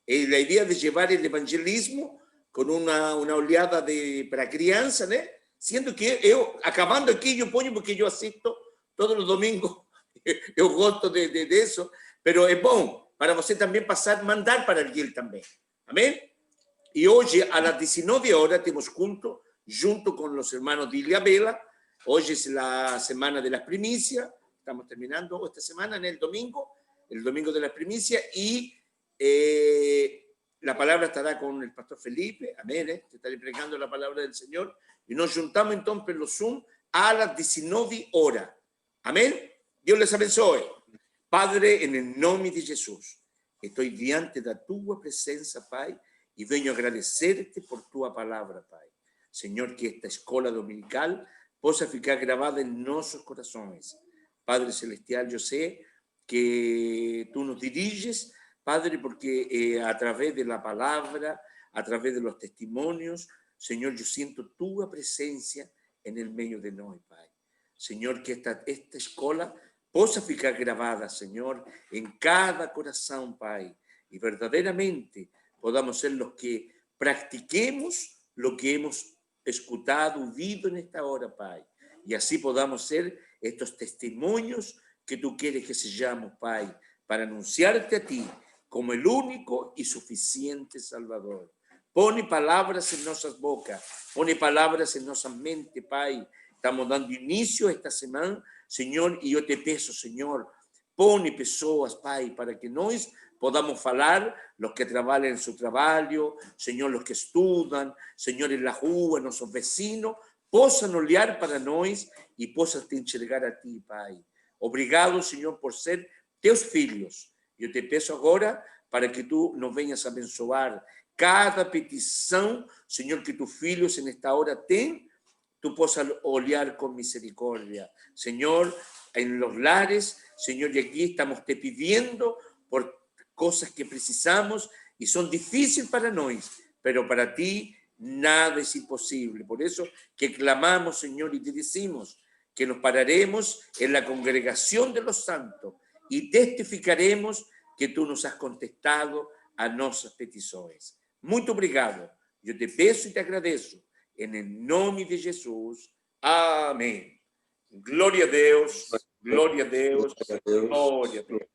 É a ideia de levar o evangelismo com uma olhada para a criança, né? Sendo que eu, acabando aqui, eu ponho, porque eu assisto todos os domingos, eu gosto disso, mas é bom para você também mandar para alguém também. Amém? E hoje, às 19 horas, temos culto junto com os irmãos de Ilha Bela. Hoje é a semana de las primicias. Estamos terminando esta semana, el domingo de las primicias, y la palabra estará con el pastor Felipe, amén, te estaré predicando la palabra del Señor, y nos juntamos entonces en los Zoom a las 19 horas. Amén. Dios les abençoe. Padre, en el nombre de Jesús, estoy diante de tu presencia, Pai, y vengo a agradecerte por tu palabra, Pai. Señor, que esta escuela dominical possa ficar grabada en nuestros corazones. Padre Celestial, yo sé que tú nos diriges, Padre, porque a través de la palabra, a través de los testimonios, Señor, yo siento tu presencia en el medio de nosotros, Pai. Señor, que esta escuela possa ficar grabada, Señor, en cada corazón, Pai, y verdaderamente podamos ser los que practiquemos lo que hemos escuchado, oído en esta hora, Pai, y así podamos ser estos testimonios que tú quieres que seamos, Pai, para anunciarte a ti como el único y suficiente Salvador. Pone palavras em nossas bocas, pone palavras em nossa mente, Pai. Estamos dando início esta semana, Senhor, e eu te peço, Senhor, pone pessoas, Pai, para que nós podamos falar, los que trabalham em seu trabalho, Senhor, los que estudam, Senhor, em la rua, nossos vecinos, possam olhar para nós e possam te enxergar a ti, Pai. Obrigado, Senhor, por ser teus filhos. Eu te peço agora para que tu nos venhas abençoar cada petição, Senhor, que tus filhos nesta hora têm, tu possas olhar com misericórdia. Senhor, en los lares, Senhor, e aqui estamos te pidiendo por cosas que precisamos y son difíciles para nós, pero para ti nada es imposible. Por eso que clamamos, Señor, y te decimos que nos pararemos en la congregación de los santos y testificaremos que tú nos has contestado a nuestras peticiones. Muito obrigado. Eu te peço e te agradeço. Em nome de Jesus. Amém. Glória a Deus. Glória a Deus. Glória a Deus.